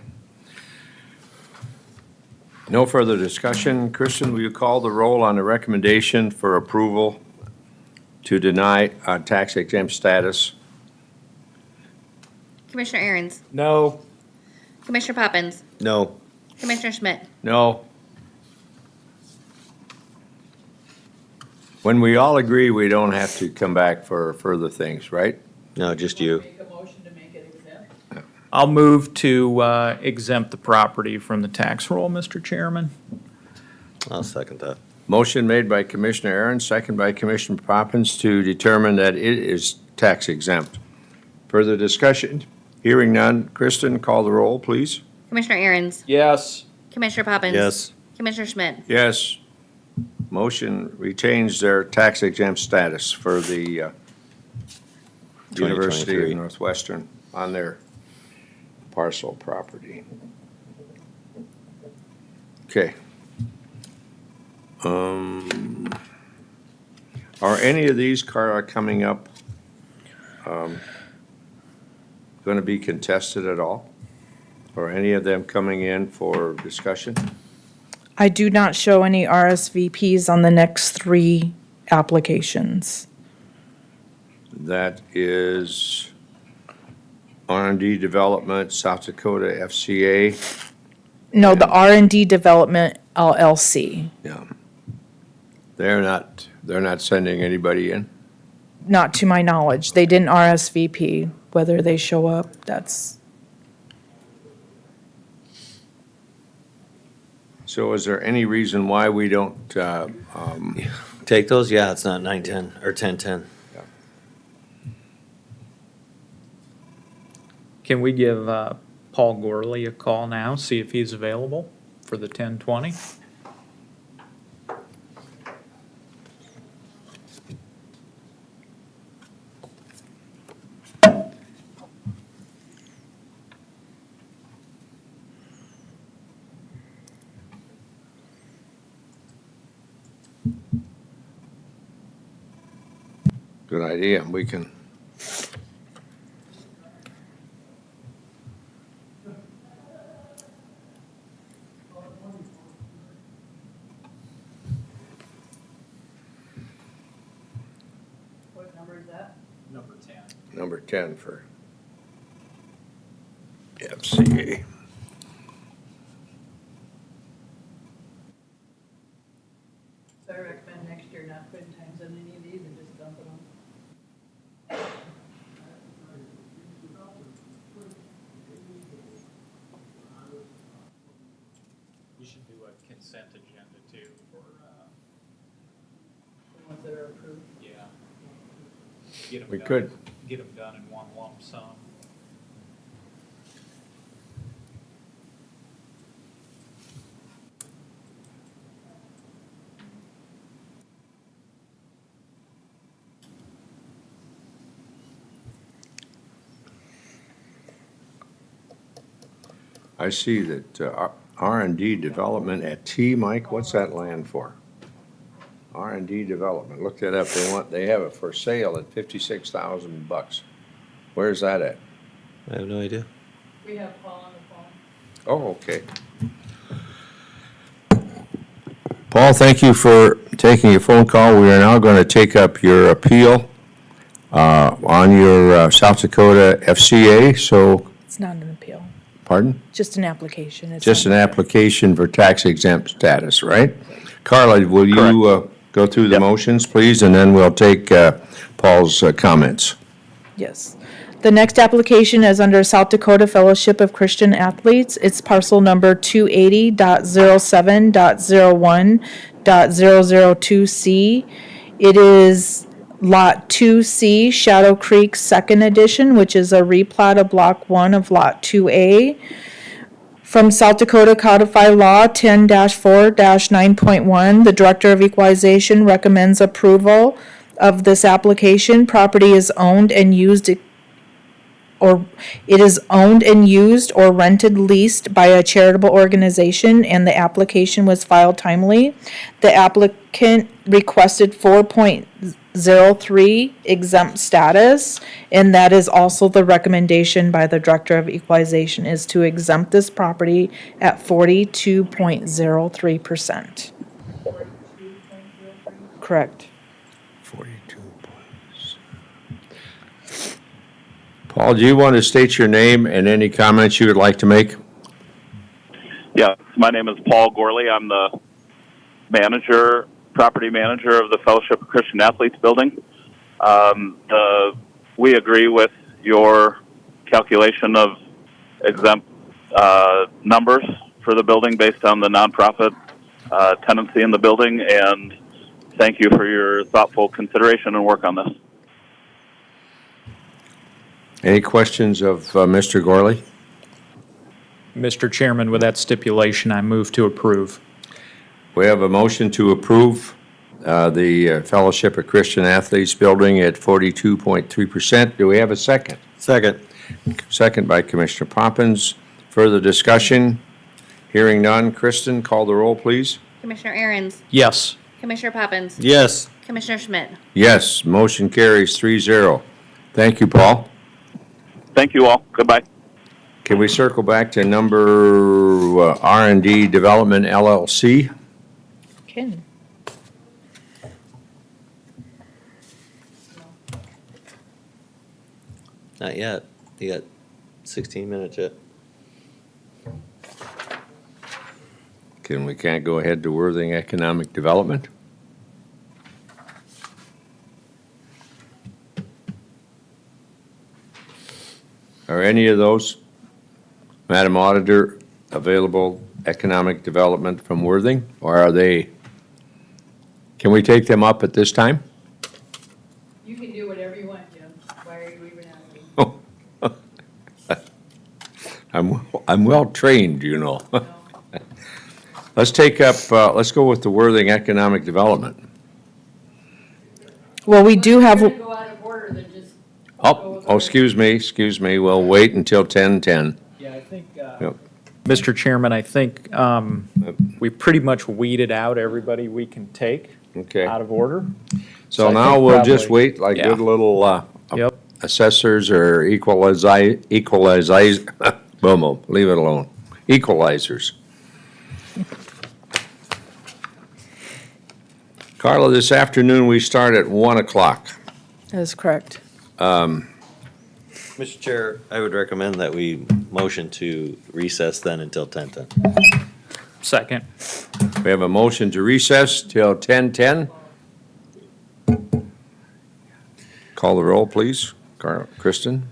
No further discussion. Kristen, will you call the roll on the recommendation for approval to deny tax exempt status? Commissioner Aaron's, No. Commissioner Poppins, No, Commissioner Schmidt, No. When we all agree, we don't have to come back for further things, right? no, just you. Make a motion to make it exempt. I'll move to exempt the property from the tax roll, Mr. Chairman. I'll second that. Motion made by Commissioner Aaron, second by Commissioner Poppins to determine that it is tax exempt. Further discussion? Hearing none. Kristen, call the roll, please. Commissioner Aaron's, Yes. Commissioner Poppins. Yes. Commissioner Schmidt, Yes. Motion retains their tax exempt status for the University 2023. of Northwestern on their parcel property. Okay. Are any of these, Carla, coming up, going to be contested at all? Or any of them coming in for discussion? I do not show any RSVPs on the next 3 applications. That is R&D Development, South Dakota FCA. No, the R&D Development LLC, Yeah. They're not sending anybody in? not to my knowledge. They didn't RSVP. Whether they show up, that's, So is there any reason why we don't, Take those? Yeah, it's not 910 or 1010. Can we give Paul Gorley a call now, see if he's available for the 10:20? good idea, we can. What number is that? Number 10. Number 10 for FCA. So I recommend next year not putting times on any of these and just dumping them. We should do a consent agenda too for, The ones that are approved. yeah. Get 'em We done- could. Get them done in one lump sum. I see that R&D development at T, Mike, what's that land for? R&D development, look that up, they have it for sale at $56,000. Where's that at? I have no idea. We have Paul on the phone. Oh, okay. Paul, thank you for taking your phone call. We are now going to take up your appeal on your South Dakota FCA, so, It's not an appeal, pardon? just an application. It's Just an not- application for tax exempt status, right? Carla, will you go through the motions, please, and then we'll take Paul's comments. Yes. The next application is under South Dakota Fellowship of Christian Athletes. It's parcel number 280.07.01.002C. It is Lot 2C, Shadow Creek Second Edition, which is a replat of Block 1 of Lot 2A. From South Dakota Codified Law 10-4-9.1, the Director of Equalization recommends approval of this application. Property is owned and used or rented leased by a charitable organization, and the application was filed timely. The applicant requested 4.03 exempt status, and that is also the recommendation by the Director of Equalization, is to exempt this property at 42.03%. 42.03. Correct. 42 points. Paul, do you want to state your name and any comments you would like to make? Yeah, my name is Paul Gorley. I'm the property manager of the Fellowship of Christian Athletes building. We agree with your calculation of exempt numbers for the building based on the nonprofit tenancy in the building, and thank you for your thoughtful consideration and work on this. Any questions of Mr. Gorley? Mr. Chairman, with that stipulation, I move to approve. We have a motion to approve the Fellowship of Christian Athletes building at 42.3%. Do we have a second? Second. Second by Commissioner Poppins. Further discussion? Hearing none. Kristen, call the roll, please. Commissioner Aaron's, Yes. Commissioner Poppins, Yes. Commissioner Schmidt. Yes, motion carries 3-0. Thank you, Paul. Thank you all. Goodbye. Can we circle back to number R&D Development LLC? Okay. Not yet. You got 16 minutes yet. We can't go ahead to Worthing Economic Development? Are any of those, Madam Auditor, available economic development from Worthing, or are they, can we take them up at this time? You can do whatever you want, Jim. Why are you even asking? I'm well-trained, you know. No. Let's take up, let's go with the Worthing Economic Development. Well, we do have, If you're gonna go out of order, then just. Excuse me, we'll wait until 10:10. Yeah, I think, Yep. Mr. Chairman, I think we pretty much weeded out everybody we can take Okay, out of order. so I now think we'll just probably- wait like yeah. good little Yep. assessors or equalize, boom, leave it alone. Equalizers. Carla, this afternoon, we start at 1 o'clock. that is correct. Mr. Chair, I would recommend that we motion to recess then until 10:10. Second. We have a motion to recess till 10:10. Call the roll, please. Kristen?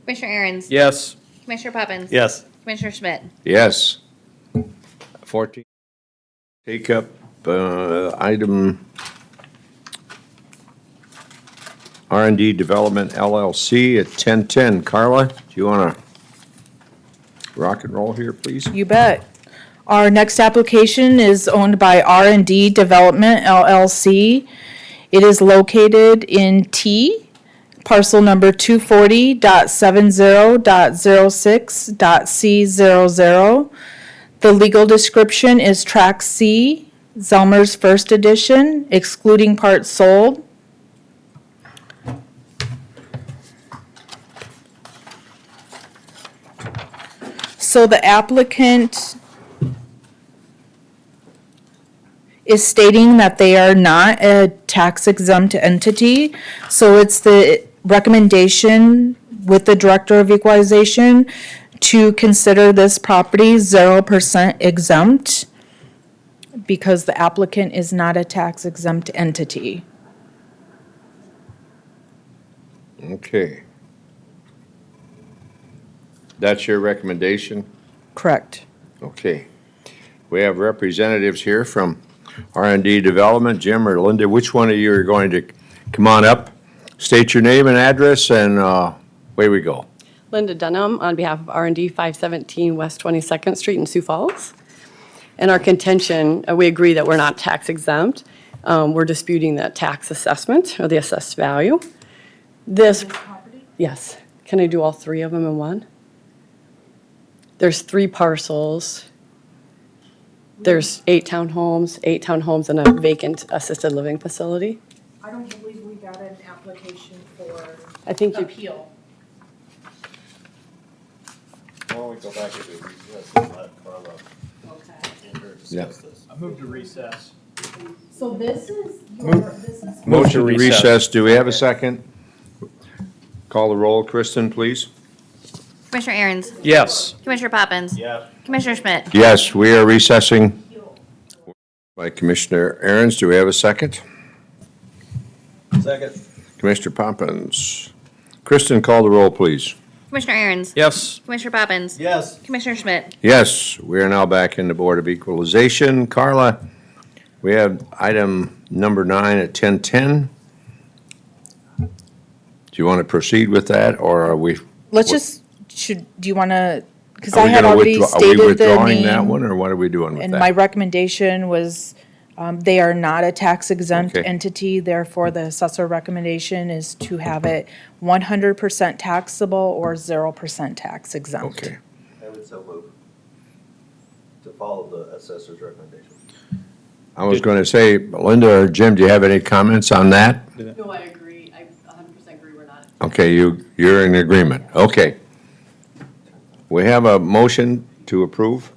Commissioner Aaron's. Yes. Commissioner Poppins. Yes. Commissioner Schmidt. Yes. 14. Take up item R&D Development LLC at 10:10. Carla, do you want to rock and roll here, please? You bet. Our next application is owned by R&D Development LLC. It is located in T, parcel number 240.70.06.C00. The legal description is Track C, Zelmer's First Edition, excluding parts sold. So the applicant is stating that they are not a tax exempt entity. So it's the recommendation with the Director of Equalization to consider this property 0% exempt because the applicant is not a tax exempt entity. Okay. That's your recommendation? Correct. Okay. We have representatives here from R&D Development. Jim or Linda, which one of you are going to come on up? State your name and address, and away we go. Linda Dunham on behalf of R&D 517 West 22nd Street in Sioux Falls. And our contention, we agree that we're not tax exempt. We're disputing that tax assessment or the assessed value. This, yes. Can I do all three of them in one? There's 3 parcels. There's 8 townhomes and a vacant assisted living facility. I don't believe we got an application for I think you, appeal. Why don't we go back to recess and let Carla Yeah. discuss this? I move to recess. So this is Motion to recess. recess. Do we have a second? Call the roll. Kristen, please. Commissioner Aaron's. Yes. Commissioner Poppins. Yeah. Commissioner Schmidt. Yes, we are recessing. By Commissioner Aaron's, do we have a second? Second. Commissioner Poppins. Kristen, call the roll, please. Commissioner Aaron's. Yes. Commissioner Poppins. Yes. Commissioner Schmidt. Yes, we are now back in the Board of Equalization. Carla, we have item number 9 at 10:10. Do you want to proceed with that, or are we? Let's just, do you want to, because Are I we had gonna already withdraw- stated the Are we withdrawing that name, one, or what are we doing with and my that? recommendation was, they are not a tax exempt Okay. entity, therefore the assessor recommendation is to have it 100% taxable or 0% tax exempt. Okay. I would so move to follow the assessor's recommendation. I was going to say, Linda or Jim, do you have any comments on that? no, I agree. I 100% agree we're not. Okay, you're in agreement. Okay. We have a motion to approve.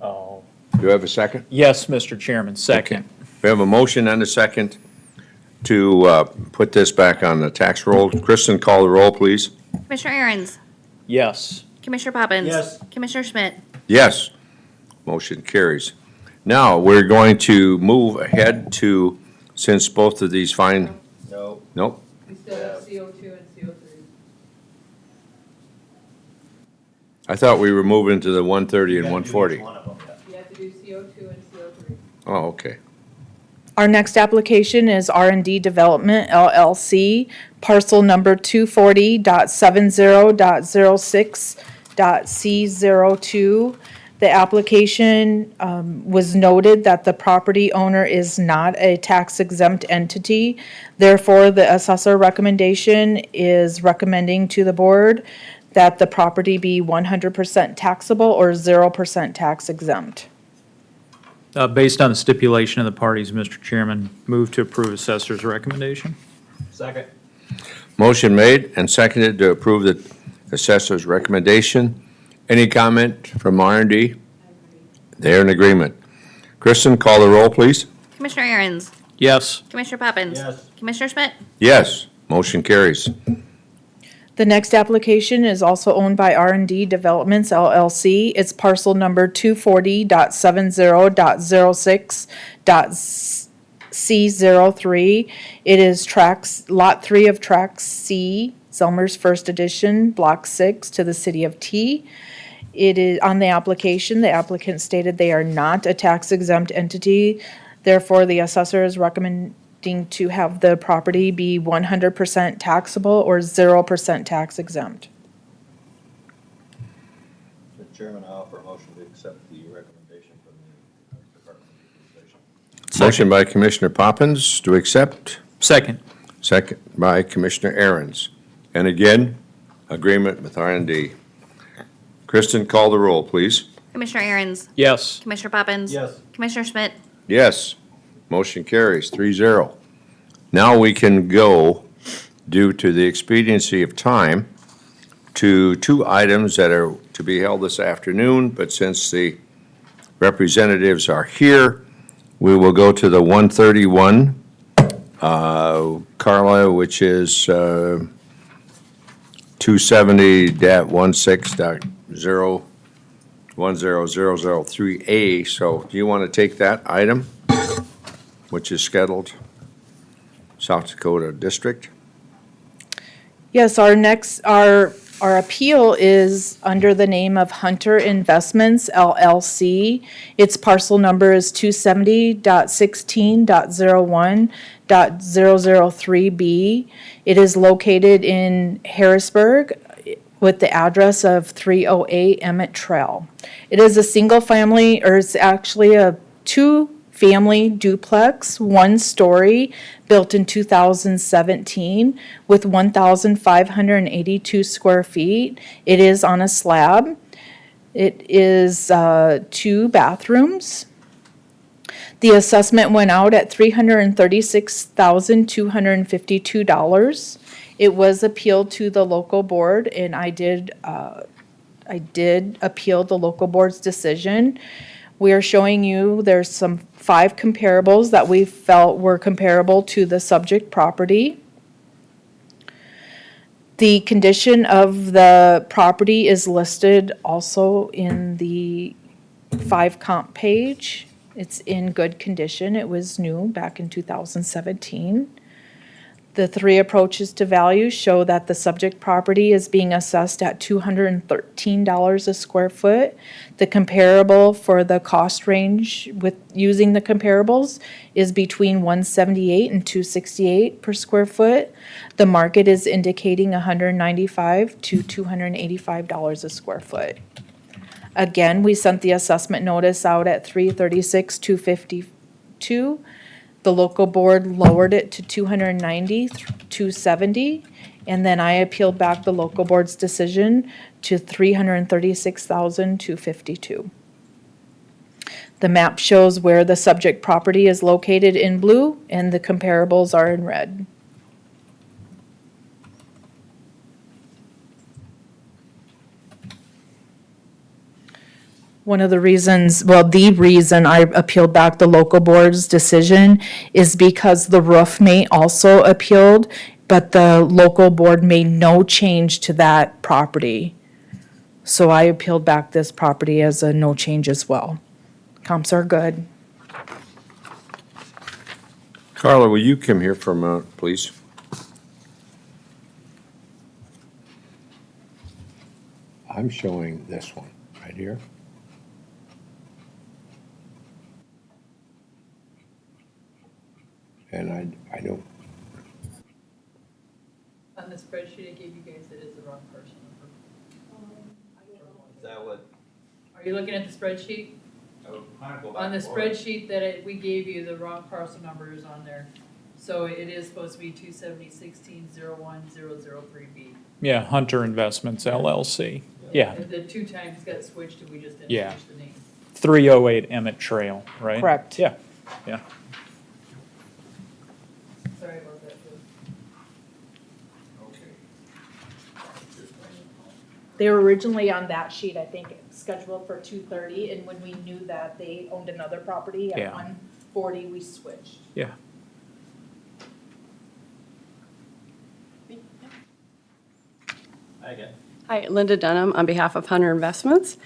Oh. Do you have a second? Yes, Mr. Chairman, second. We have a motion and a second to put this back on the tax roll. Kristen, call the roll, please. Commissioner Aaron's. Yes. Commissioner Poppins. Yes. Commissioner Schmidt. Yes. Motion carries. Now, we're going to move ahead to, since both of these fine, No. nope, We still have CO2 and CO3. I thought we were moving to the 130 and 140. You have to do CO2 and CO3. Oh, okay. Our next application is R&D Development LLC, parcel number 240.70.06.C02. The application was noted that the property owner is not a tax exempt entity. Therefore, the assessor recommendation is recommending to the board that the property be 100% taxable or 0% tax exempt. Based on the stipulation of the parties, Mr. Chairman, move to approve assessor's recommendation. Second. Motion made and seconded to approve the assessor's recommendation. Any comment from R&D? They're in agreement. Kristen, call the roll, please. Commissioner Aaron's, Yes. Commissioner Poppins. Yes. Commissioner Schmidt, Yes, motion carries. The next application is also owned by R&D Developments LLC. It's parcel number 240.70.06.C03. It is Lot 3 of Track C, Zelmer's First Edition, Block 6, to the city of T. It is, on the application, the applicant stated they are not a tax exempt entity. Therefore, the assessor is recommending to have the property be 100% taxable or 0% tax exempt. Mr. Chairman, I offer a motion to accept the recommendation from the Department of Equalization. Motion by Commissioner Poppins to accept, Second. second by Commissioner Aaron's. And again, agreement with R&D. Kristen, call the roll, please. Commissioner Aaron's, Yes. Commissioner Poppins. Yes. Commissioner Schmidt, Yes, motion carries 3-0. Now we can go, due to the expediency of time, to two items that are to be held this afternoon, but since the representatives are here, we will go to the 131, Carla, which is 270.16.0100003A. So do you want to take that item, which is scheduled, South Dakota District? Yes, our appeal is under the name of Hunter Investments LLC. Its parcel number is 270.16.01.003B. It is located in Harrisburg with the address of 308 Emmett Trail. It is a single family, or it's actually a two-family duplex, one story, built in 2017 with 1,582 square feet. It is on a slab. It is 2 bathrooms. The assessment went out at $336,252. It was appealed to the local board, and I did appeal the local board's decision. We are showing you, there's some 5 comparables that we felt were comparable to the subject property. The condition of the property is listed also in the 5 comp page. It's in good condition. It was new back in 2017. The 3 approaches to value show that the subject property is being assessed at $213 a square foot. The comparable for the cost range with using the comparables is between $178 and $268 per square foot. The market is indicating $195 to $285 a square foot. Again, we sent the assessment notice out at $336,252. The local board lowered it to $290, $270, and then I appealed back the local board's decision to $336,252. The map shows where the subject property is located in blue, and the comparables are in red. One of the reasons, well, the reason I appealed back the local board's decision is because the roof mate also appealed, but the local board made no change to that property. So I appealed back this property as a no change as well. Comps are good. Carla, will you come here for a moment, please? I'm showing this one right here. And I don't, On the spreadsheet I gave you guys, it is the wrong person number. Is that what? Are you looking at the spreadsheet? On the spreadsheet that we gave you, the wrong parcel number is on there. So it is supposed to be 270-16-01-003B. Yeah, Hunter Investments LLC. Yeah, The two times got switched and we just didn't Yeah. change the name. 308 Emmett Trail, right? Correct. Yeah, yeah. Sorry about that, Joe. They were originally on that sheet, I think, scheduled for 2:30, and when we knew that they owned another property Yeah. at 1:40, we switched. Yeah. Hi, Linda Dunham on behalf of Hunter Investments,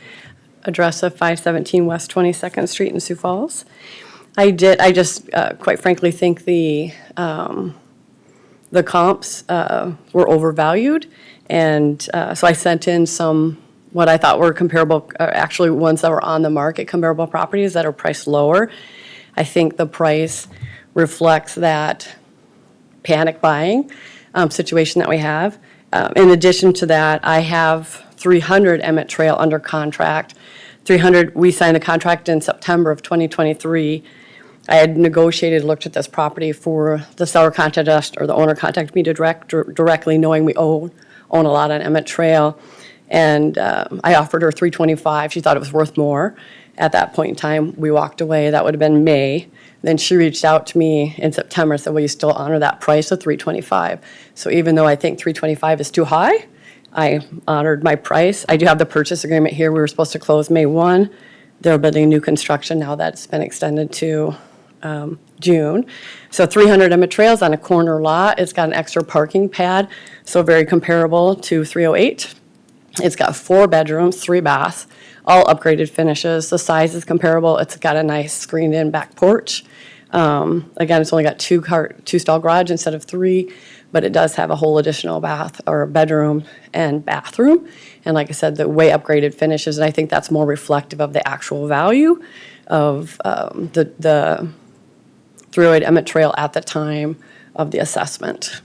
address of 517 West 22nd Street in Sioux Falls. I just quite frankly think the comps were overvalued, and so I sent in some, what I thought were comparable, actually ones that were on the market, comparable properties that are priced lower. I think the price reflects that panic buying situation that we have. In addition to that, I have 300 Emmett Trail under contract. 300, we signed the contract in September of 2023. I had negotiated, looked at this property for the seller contacted us, or the owner contacted me directly, knowing we own a lot on Emmett Trail. And I offered her 325. She thought it was worth more. At that point in time, we walked away. That would have been May. Then she reached out to me in September and said, will you still honor that price of 325? So even though I think 325 is too high, I honored my price. I do have the purchase agreement here. We were supposed to close May 1. They're building new construction now. That's been extended to June. So 300 Emmett Trails on a corner lot. It's got an extra parking pad, so very comparable to 308. It's got 4 bedrooms, 3 baths, all upgraded finishes. The size is comparable. It's got a nice screened-in back porch. Again, it's only got 2 stall garage instead of 3, but it does have a whole additional bath or bedroom and bathroom. And like I said, the way upgraded finishes, and I think that's more reflective of the actual value of the 308 Emmett Trail at the time of the assessment.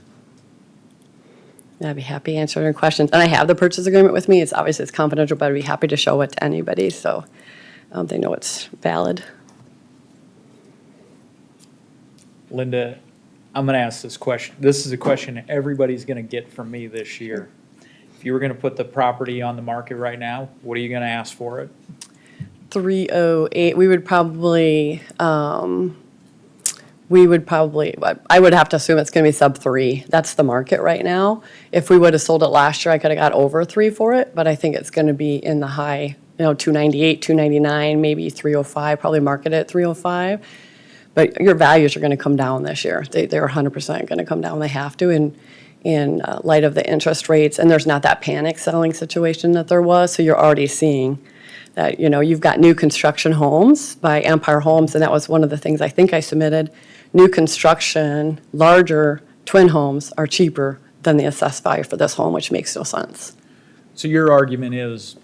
I'd be happy to answer any questions. And I have the purchase agreement with me. It's obviously it's confidential, but I'd be happy to show it to anybody so they know it's valid. Linda, I'm going to ask this question. This is a question everybody's going to get from me this year. If you were going to put the property on the market right now, what are you going to ask for it? 308, I would have to assume it's going to be sub 3. That's the market right now. If we would have sold it last year, I could have got over 3 for it, but I think it's going to be in the high, 298, 299, maybe 305, probably market at 305. But your values are going to come down this year. They're 100% going to come down. They have to in light of the interest rates, and there's not that panic selling situation that there was, so you're already seeing that, you've got new construction homes by Empire Homes, and that was one of the things I think I submitted. New construction, larger twin homes are cheaper than the assessed value for this home, which makes no sense. So your argument is,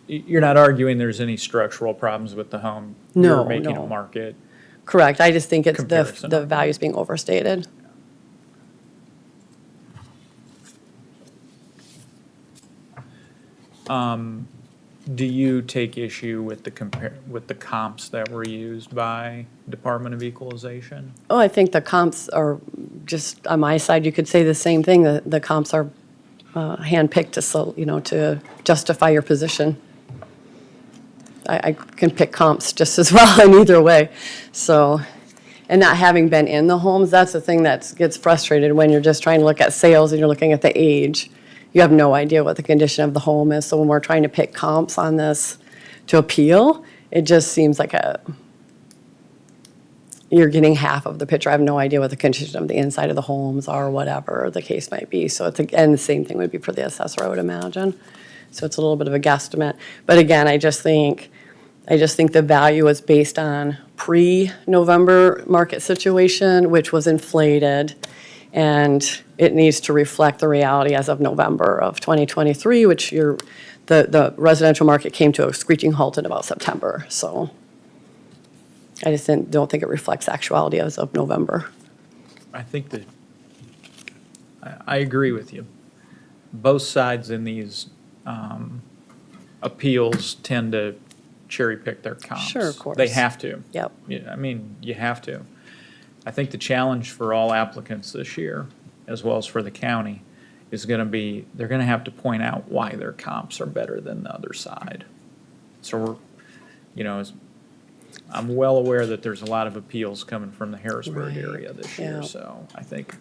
you're not arguing there's any structural problems with the home? No, You're making no. a market. Correct. I just think it's Comparison. the value's being overstated. Do you take issue with the comps that were used by Department of Equalization? Oh, I think the comps are just, on my side, you could say the same thing. The comps are handpicked to justify your position. I can pick comps just as well in either way. So, and not having been in the homes, that's the thing that gets frustrated when you're just trying to look at sales and you're looking at the age. You have no idea what the condition of the home is. So when we're trying to pick comps on this to appeal, it just seems like you're getting half of the picture. I have no idea what the condition of the inside of the homes are, or whatever the case might be. So and the same thing would be for the assessor, I would imagine. So it's a little bit of a guesstimate. But again, I just think the value is based on pre-November market situation, which was inflated. And it needs to reflect the reality as of November of 2023, which the residential market came to a screeching halt in about September. So I just don't think it reflects actuality as of November. I think that, I agree with you. Both sides in these appeals tend to cherry pick their comps. Sure, of course. They have to. Yep. Yeah, I mean, you have to. I think the challenge for all applicants this year, as well as for the county, is gonna be, they're gonna have to point out why their comps are better than the other side. So we're, I'm well aware that there's a lot of appeals coming from the Harrisburg Right, area this yeah. year, so I think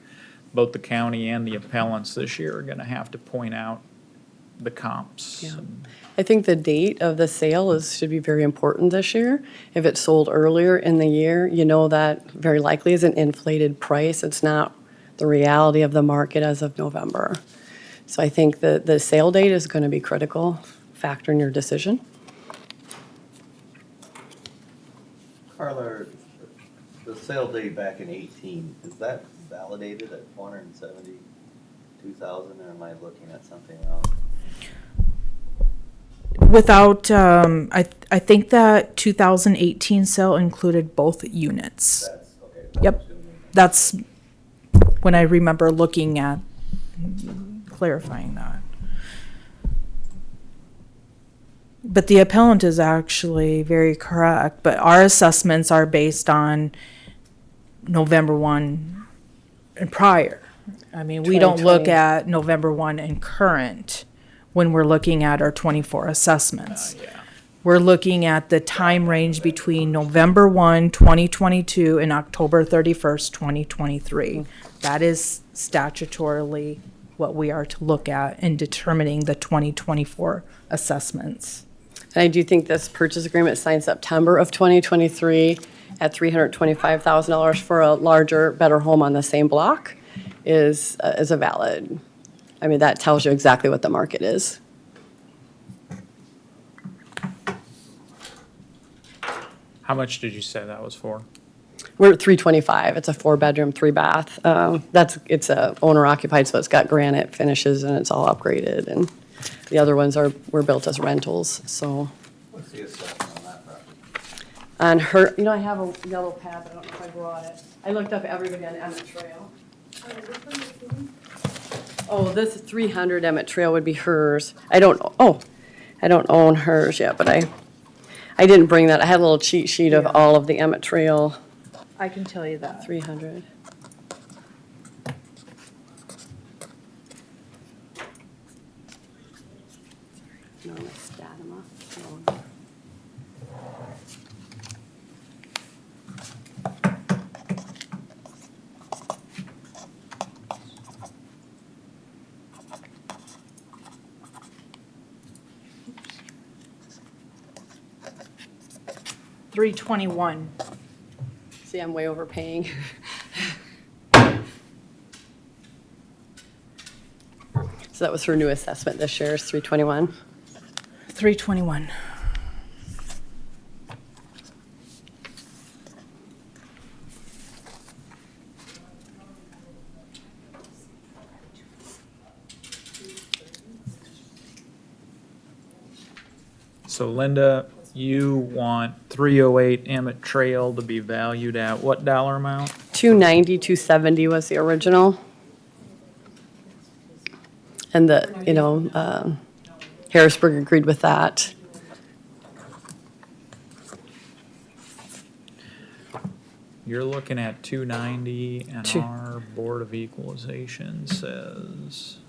both the county and the appellants this year are gonna have to point out the comps. Yeah. I think the date of the sale should be very important this year. If it's sold earlier in the year, that very likely is an inflated price. It's not the reality of the market as of November. So I think the sale date is going to be critical factor in your decision. Carla, the sale date back in 18, is that validated at 472,000, or am I looking at something wrong? Without, I think that 2018 sale included both units. That's, okay. Yep. That's when I remember looking at, clarifying that. But the appellant is actually very correct, but our assessments are based on November 1 and prior. I mean, we don't look 2020. at November 1 and current when we're looking at our 24 assessments. Yeah. We're looking at the time range between November 1, 2022 and October 31st, 2023. That is statutorily what we are to look at in determining the 2024 assessments. And I do think this purchase agreement signed September of 2023 at $325,000 for a larger, better home on the same block is a valid. I mean, that tells you exactly what the market is. How much did you say that was for? We're at 325. It's a 4-bedroom, 3-bath. It's a owner occupied, so it's got granite finishes and it's all upgraded. And the other ones were built as rentals. So What's the assessment on that property? on her, I have a yellow pad, but I don't know if I brought it. I looked up everybody on Emmett Trail. Oh, this 300 Emmett Trail would be hers. I don't own hers yet, but I didn't bring that. I had a little cheat sheet of all of the Emmett Trail I can tell you that. 300. No, that's Statema. No. $321. See, I'm way overpaying. So that was her new assessment this year, is 321. $321. So Linda, you want 308 Emmett Trail to be valued at what dollar amount? 290, 270 was the original. And Harrisburg agreed with that. You're looking at 290 and Two. our Board of Equalization says,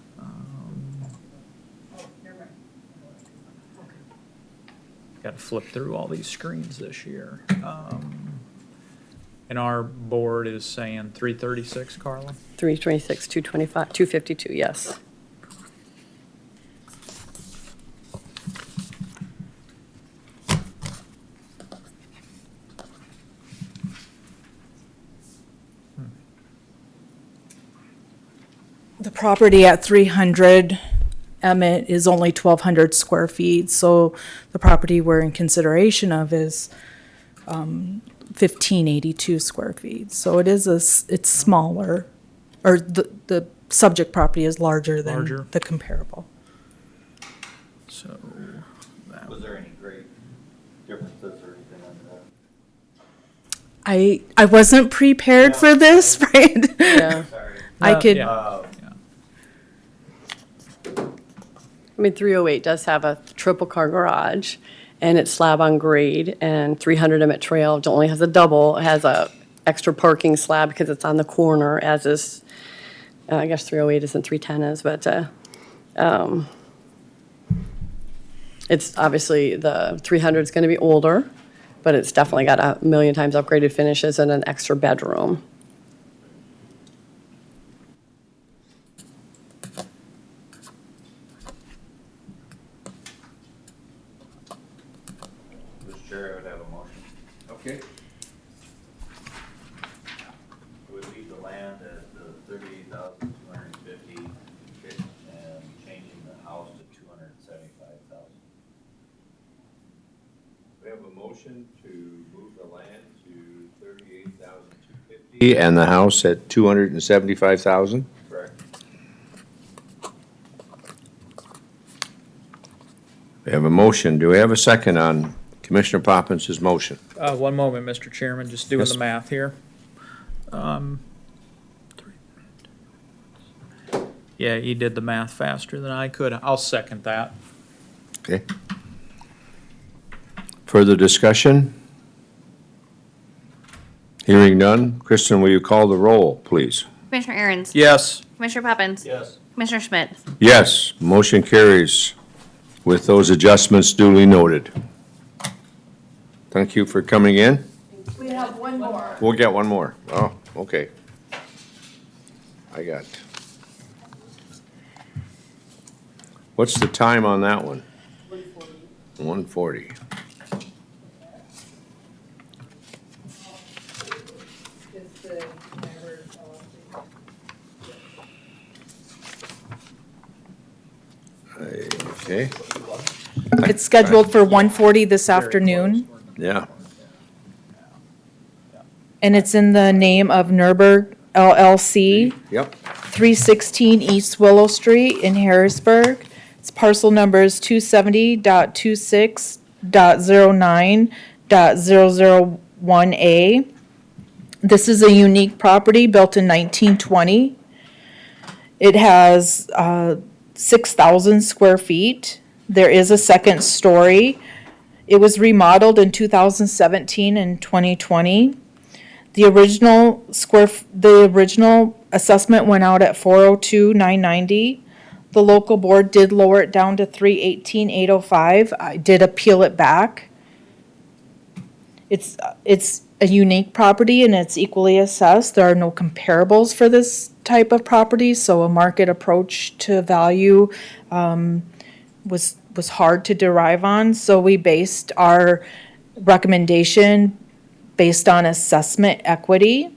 got to flip through all these screens this year. And our board is saying 336, Carla? 326, 225, 252, yes. The property at 300 Emmett is only 1,200 square feet, so the property we're in consideration of is 1,582 square feet. So it's smaller. or the subject property is larger than Larger. the comparable. So, Was there any great differences or anything like that? I wasn't prepared for this, right? Yeah. Sorry. I could, yeah. I mean, 308 does have a triple car garage, and it's slab on grade, and 300 Emmett Trail only has a double, it has a extra parking slab because it's on the corner, as is, I guess 308 isn't 310 is, but it's obviously, the 300 is going to be older, but it's definitely got a million times upgraded finishes and an extra bedroom. Mr. Chair, I would have a motion. Okay. Would leave the land at the 38,250 and changing the house to 275,000. We have a motion to move the land to 38,250. And the house at 275,000? Correct. We have a motion. Do we have a second on Commissioner Poppins's motion? One moment, Mr. Chairman, just doing Yes. the math here. Yeah, you did the math faster than I could. I'll second that. Okay. Further discussion? Hearing none. Kristen, will you call the roll, please? Commissioner Aaron's. Yes. Commissioner Poppins. Yes. Commissioner Schmidt. Yes, motion carries with those adjustments duly noted. Thank you for coming in. we have one more. We'll get one more. Oh, okay. I got. What's the time on that one? 1:40. Okay, It's scheduled for 1:40 this afternoon, yeah. and it's in the name of Nurburg LLC, Yep. 316 East Willow Street in Harrisburg. Its parcel number is 270.26.09.001A. This is a unique property built in 1920. It has 6,000 square feet. There is a second story. It was remodeled in 2017 and 2020. The original assessment went out at 402,990. The local board did lower it down to 318,805. I did appeal it back. It's a unique property and it's equally assessed. There are no comparables for this type of property, so a market approach to value was hard to derive on. So we based our recommendation based on assessment equity.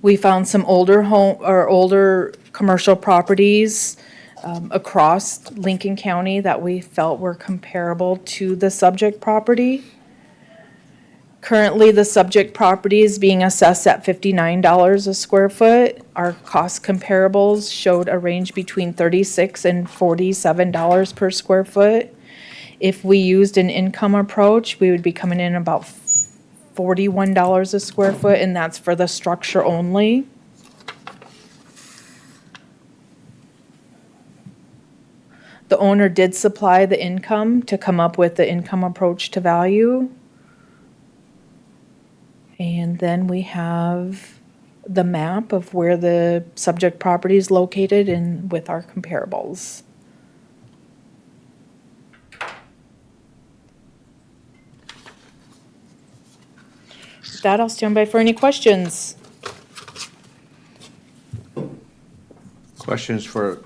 We found some older commercial properties across Lincoln County that we felt were comparable to the subject property. Currently, the subject property is being assessed at $59 a square foot. Our cost comparables showed a range between $36 and $47 per square foot. If we used an income approach, we would be coming in about $41 a square foot, and that's for the structure only. The owner did supply the income to come up with the income approach to value. And then we have the map of where the subject property is located and with our comparables. With that, I'll stand by for any questions. Questions for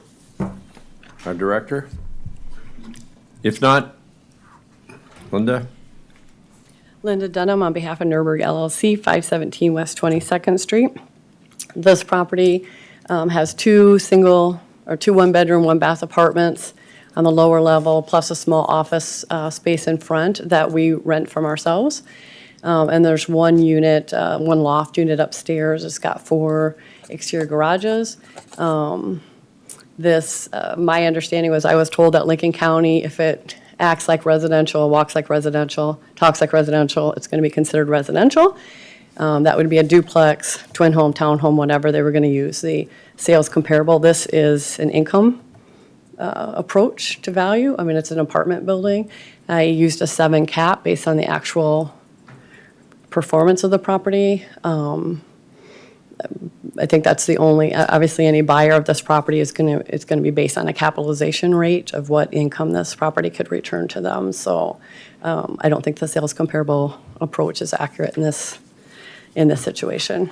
our director? If not, Linda? Linda Dunham on behalf of Nurburg LLC, 517 West 22nd Street. This property has two one-bedroom, one-bath apartments on the lower level, plus a small office space in front that we rent from ourselves. And there's one unit, one loft unit upstairs. It's got 4 exterior garages. My understanding was, I was told that Lincoln County, if it acts like residential, walks like residential, talks like residential, it's going to be considered residential. That would be a duplex, twin home, townhome, whatever they were going to use. The sales comparable, this is an income approach to value. I mean, it's an apartment building. I used a 7 cap based on the actual performance of the property. I think that's the only, obviously, any buyer of this property it's going to be based on a capitalization rate of what income this property could return to them. So I don't think the sales comparable approach is accurate in this situation.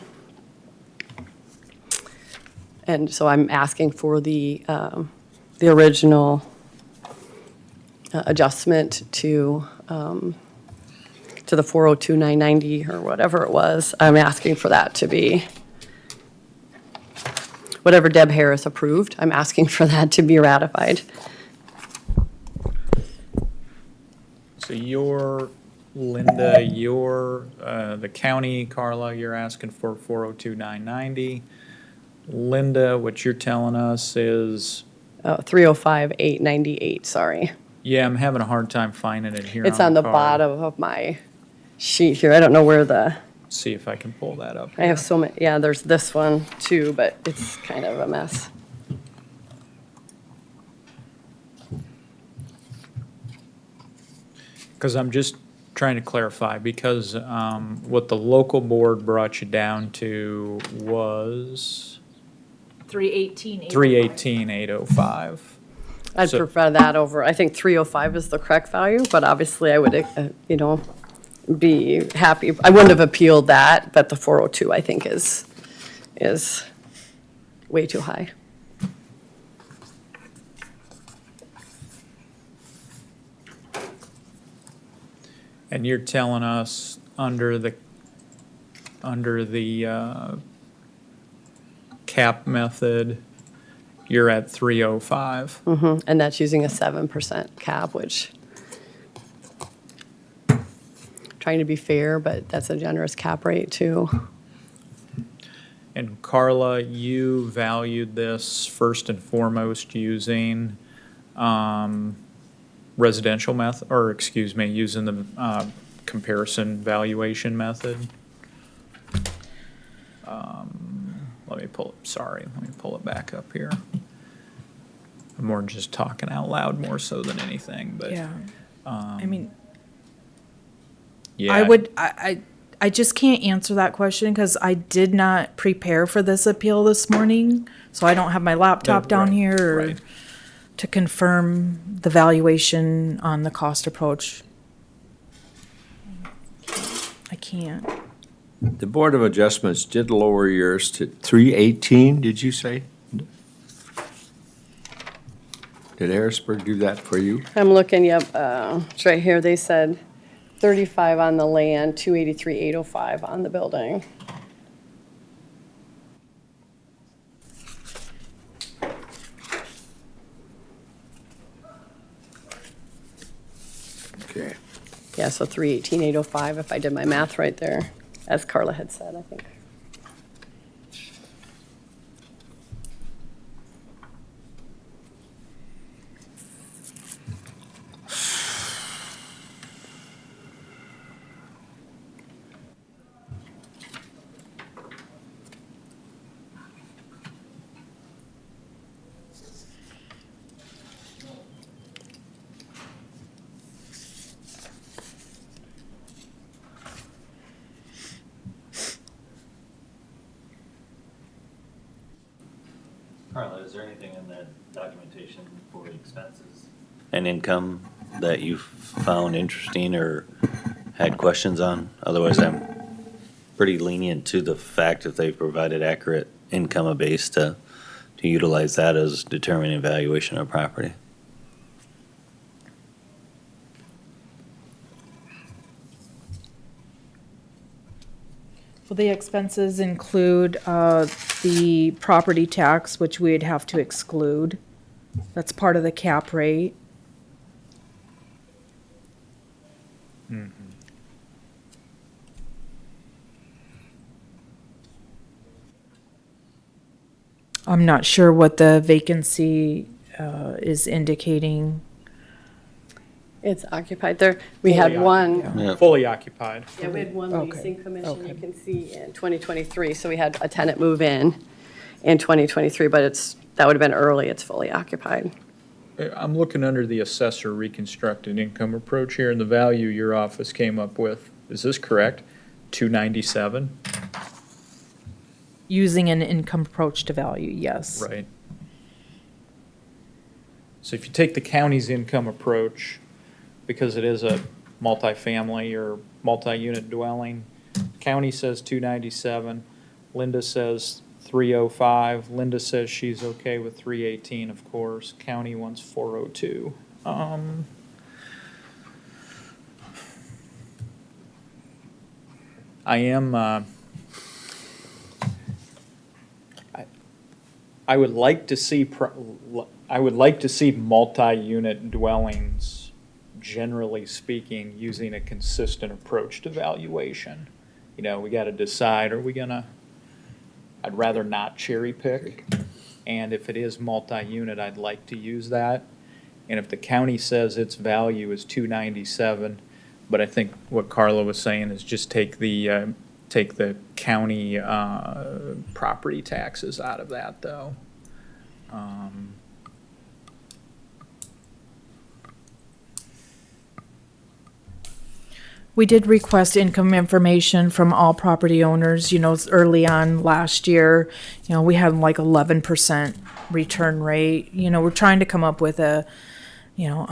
And so I'm asking for the original adjustment to the 402,990 or whatever it was. I'm asking for that to be, whatever Deb Harris approved, I'm asking for that to be ratified. So you're, Linda, you're, the county, Carla, you're asking for 402,990. Linda, what you're telling us is, 305,898, sorry. yeah, I'm having a hard time finding it here It's on the card. bottom of my sheet here. I don't know where See if I can pull that up. I have so many, yeah, there's this one too, but it's kind of a mess. Because I'm just trying to clarify, because what the local board brought you down to was 318. 318,805. I'd So- prefer that over, I think 305 is the correct value, but obviously I would, be happy. I wouldn't have appealed that, but the 402 I think is way too high. And you're telling us under the cap method, you're at 305. And that's using a 7% cap, which, trying to be fair, but that's a generous cap rate too. And Carla, you valued this first and foremost using residential method, or excuse me, using the comparison valuation method. Let me pull it back up here. I'm more just talking out loud more so than anything, but. Yeah, I mean, Yeah. I just can't answer that question because I did not prepare for this appeal this morning. So I don't have my laptop down right, here right. to confirm the valuation on the cost approach. I can't. The Board of Adjustments did lower yours to 318, did you say? Did Harrisburg do that for you? I'm looking, yep, it's right here, they said 35 on the land, 283,805 on the building. Okay. Yeah, so 318,805 if I did my math right there, as Carla had said, I think. Carla, is there anything in that documentation for expenses and income that you found interesting or had questions on? Otherwise, I'm pretty lenient to the fact that they've provided accurate income base to utilize that as determining valuation of property. Well, the expenses include the property tax, which we'd have to exclude. That's part of the cap rate. I'm not sure what the vacancy is indicating. It's occupied there. We had Fully one, occupied. Fully occupied. yeah, we had one Okay. leasing commission, you Okay. can see in 2023. So we had a tenant move in 2023, but that would have been early. It's fully occupied. I'm looking under the assessor reconstructed income approach here, and the value your office came up with, is this correct? 297, Using an income approach to value, yes. right? So if you take the county's income approach, because it is a multifamily or multi-unit dwelling, county says 297, Linda says 305, Linda says she's okay with 318, of course, county wants 402. I am, I would like to see, I would like to see multi-unit dwellings, generally speaking, using a consistent approach to valuation. You know, we gotta decide, are we gonna, I'd rather not cherry pick. And if it is multi-unit, I'd like to use that. And if the county says its value is 297, but I think what Carla was saying is just take the county property taxes out of that, though. We did request income information from all property owners, early on last year. We had like 11% return rate. We're trying to come up with a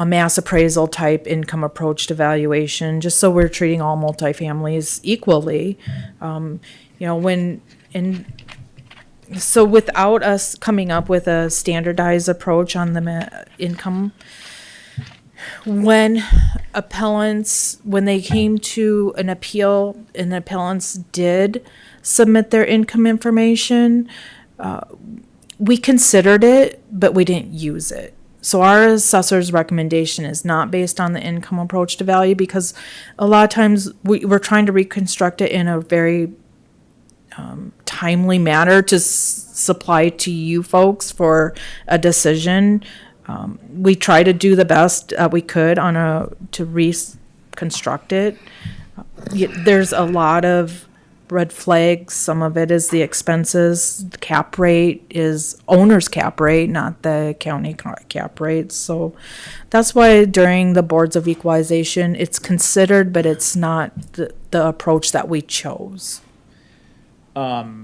mass appraisal type income approach to valuation, just so we're treating all multifamilies equally. So without us coming up with a standardized approach on the income, when they came to an appeal and the appellants did submit their income information, we considered it, but we didn't use it. So our assessor's recommendation is not based on the income approach to value, because a lot of times we're trying to reconstruct it in a very timely manner to supply to you folks for a decision. We try to do the best we could to reconstruct it. There's a lot of red flags. Some of it is the expenses. The cap rate is owner's cap rate, not the county cap rate. So that's why during the boards of equalization, it's considered, but it's not the approach that we chose. Yeah,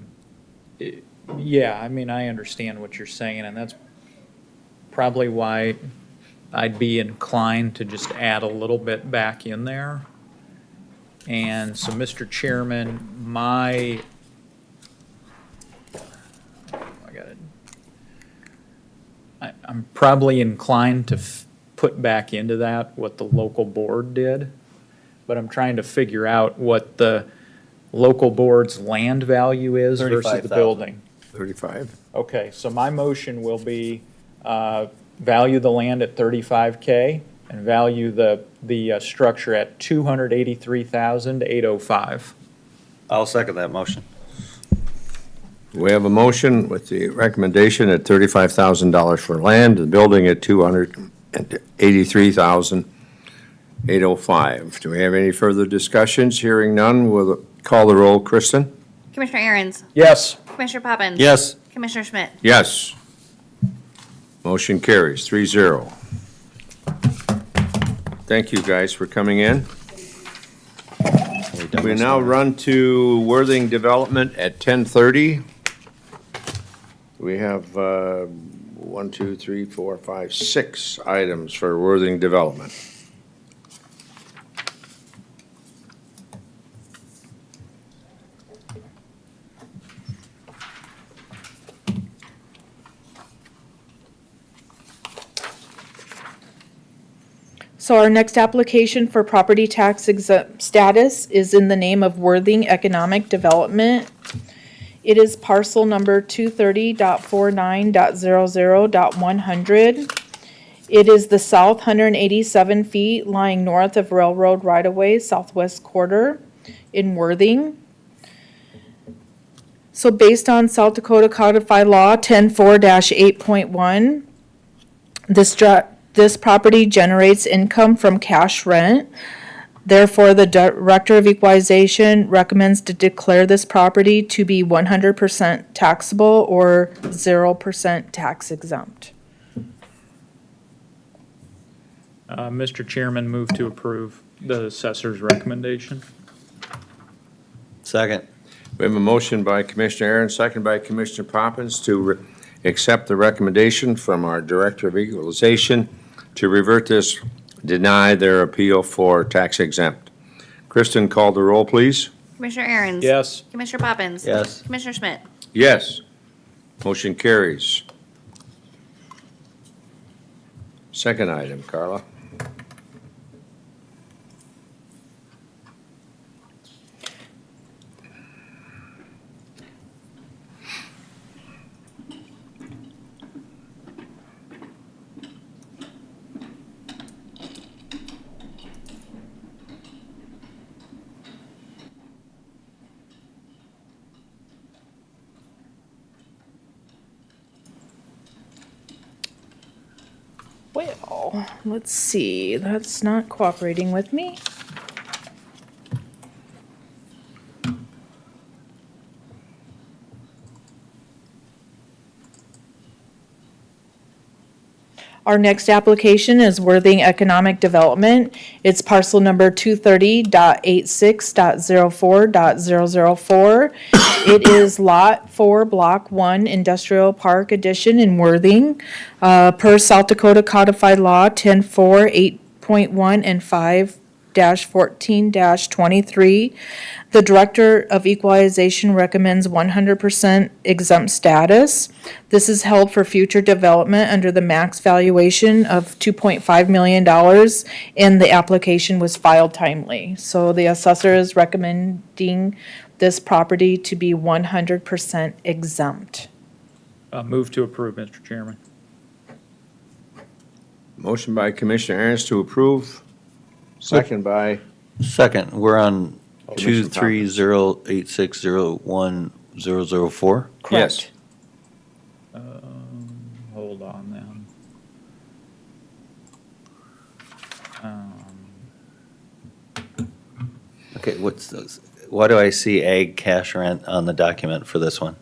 I mean, I understand what you're saying, and that's probably why I'd be inclined to just add a little bit back in there. And so, Mr. Chairman, I'm probably inclined to put back into that what the local board did, but I'm trying to figure out what the local board's land value is versus the 35,000. building. 35. Okay, so my motion will be, value the land at 35K and value the structure at 283,805. I'll second that motion. We have a motion with the recommendation at $35,000 for land, the building at $283,805. Do we have any further discussions? Hearing none, we'll call the roll. Kristen? Commissioner Aaron's, Yes. Commissioner Poppins. Yes. Commissioner Schmidt. Yes. Motion carries 3-0. Thank you, guys, for coming in. We now run to Worthing Development at 10:30. We have 1, 2, 3, 4, 5, 6 items for Worthing Development. So our next application for property tax exempt status is in the name of Worthing Economic Development. It is parcel number 230.49.00.100. It is the south 187 feet lying north of railroad right-of-way, southwest quarter in Worthing. So based on South Dakota Codified Law 10-4-8.1, this property generates income from cash rent. Therefore, the Director of Equalization recommends to declare this property to be 100% taxable or 0% tax exempt. Mr. Chairman, move to approve the assessor's recommendation. Second. We have a motion by Commissioner Aaron's, second by Commissioner Poppins to accept the recommendation from our Director of Equalization to revert this, deny their appeal for tax exempt. Kristen, call the roll, please. Commissioner Aaron's. Yes. Commissioner Poppins. Yes. Commissioner Schmidt. Yes. Motion carries. Second item, Carla. Well, let's see, that's not cooperating with me. Our next application is Worthing Economic Development. It's parcel number 230.86.04.004. It is Lot 4, Block 1, Industrial Park Edition in Worthing. Per South Dakota Codified Law 10-4-8.1 and 5-14-23. The Director of Equalization recommends 100% exempt status. This is held for future development under the max valuation of $2.5 million, and the application was filed timely. So the assessor is recommending this property to be 100% exempt. Move to approve, Mr. Chairman. Motion by Commissioner Aaron's to approve, second by, Second, we're on Commissioner Poppins. 23086010004. Yes. Hold on then. Okay, what's those? Why do I see ag cash rent on the document for this one?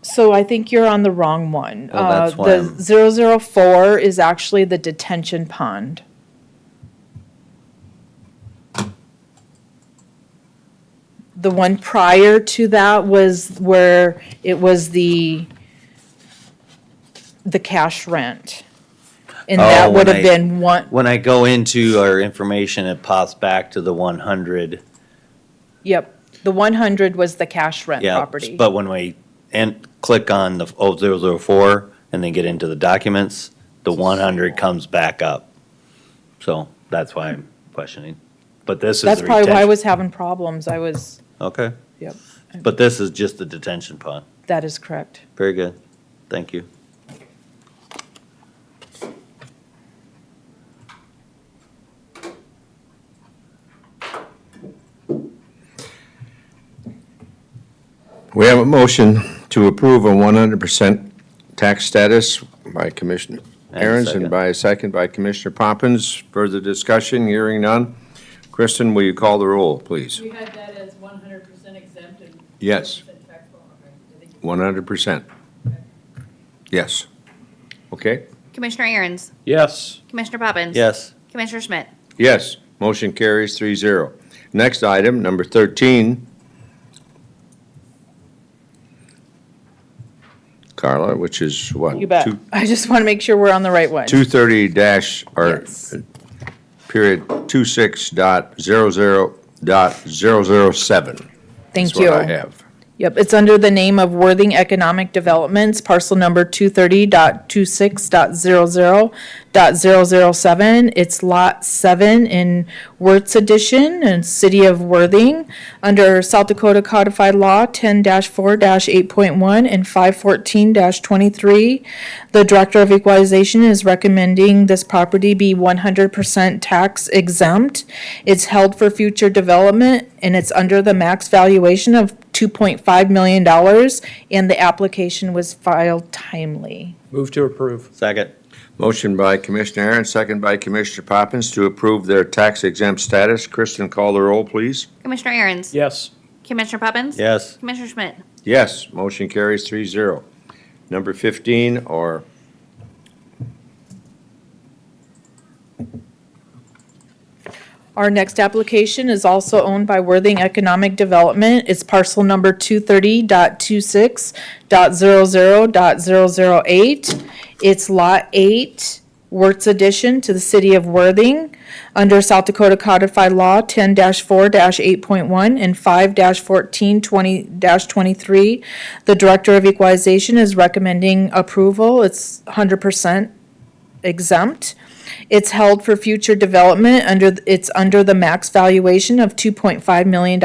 So I think you're on the wrong one. Well, that's why The 004 is actually the detention pond. The one prior to that was where it was the cash rent. And that Oh, would when have I- been one, When I go into our information, it pops back to the 100. yep, the 100 was the cash rent Yeah, property. but when we click on the 004 and then get into the documents, the 100 comes back up. So that's why I'm questioning. But this is the That's probably why I retention. was having problems. Okay, Yep, but this is just the detention pond. that is correct. Very good. Thank you. We have a motion to approve a 100% tax status by Commissioner And a Aaron's second. and by a second by Commissioner Poppins. Further discussion, hearing none. Kristen, will you call the roll, please? We had that as 100% exempt and. Yes. 0% taxable. Okay. I think- 100%. Yes. Okay? Commissioner Aaron's. Yes. Commissioner Poppins. Yes, Commissioner Schmidt. Yes. Motion carries 3-0. Next item, number 13. Carla, which is what? You bet. I just want to make sure we're on the right one. 230 dash, or Yes. period 26.00.007. Thank That's what I you. have. Yep, it's under the name of Worthing Economic Developments, parcel number 230.26.00.007. It's lot 7 in Wertz Edition in City of Worthing, under South Dakota Codified Law 10-4-8.1 and 514-23. The Director of Equalization is recommending this property be 100% tax exempt. It's held for future development, and it's under the max valuation of $2.5 million, and the application was filed timely. Move to approve. Second. Motion by Commissioner Aaron, second by Commissioner Poppins to approve their tax exempt status. Kristen, call the roll, please. Commissioner Aaron's. Yes. Commissioner Poppins. Yes. Commissioner Schmidt. Yes, motion carries 3-0. Number 15, or Our next application is also owned by Worthing Economic Development. It's parcel number 230.26.00.008. It's lot 8, Wertz Addition to the City of Worthing, under South Dakota Codified Law 10-4-8.1 and 5-14-20-23. The Director of Equalization is recommending approval. It's 100% exempt. It's held for future development it's under the max valuation of $2.5 million,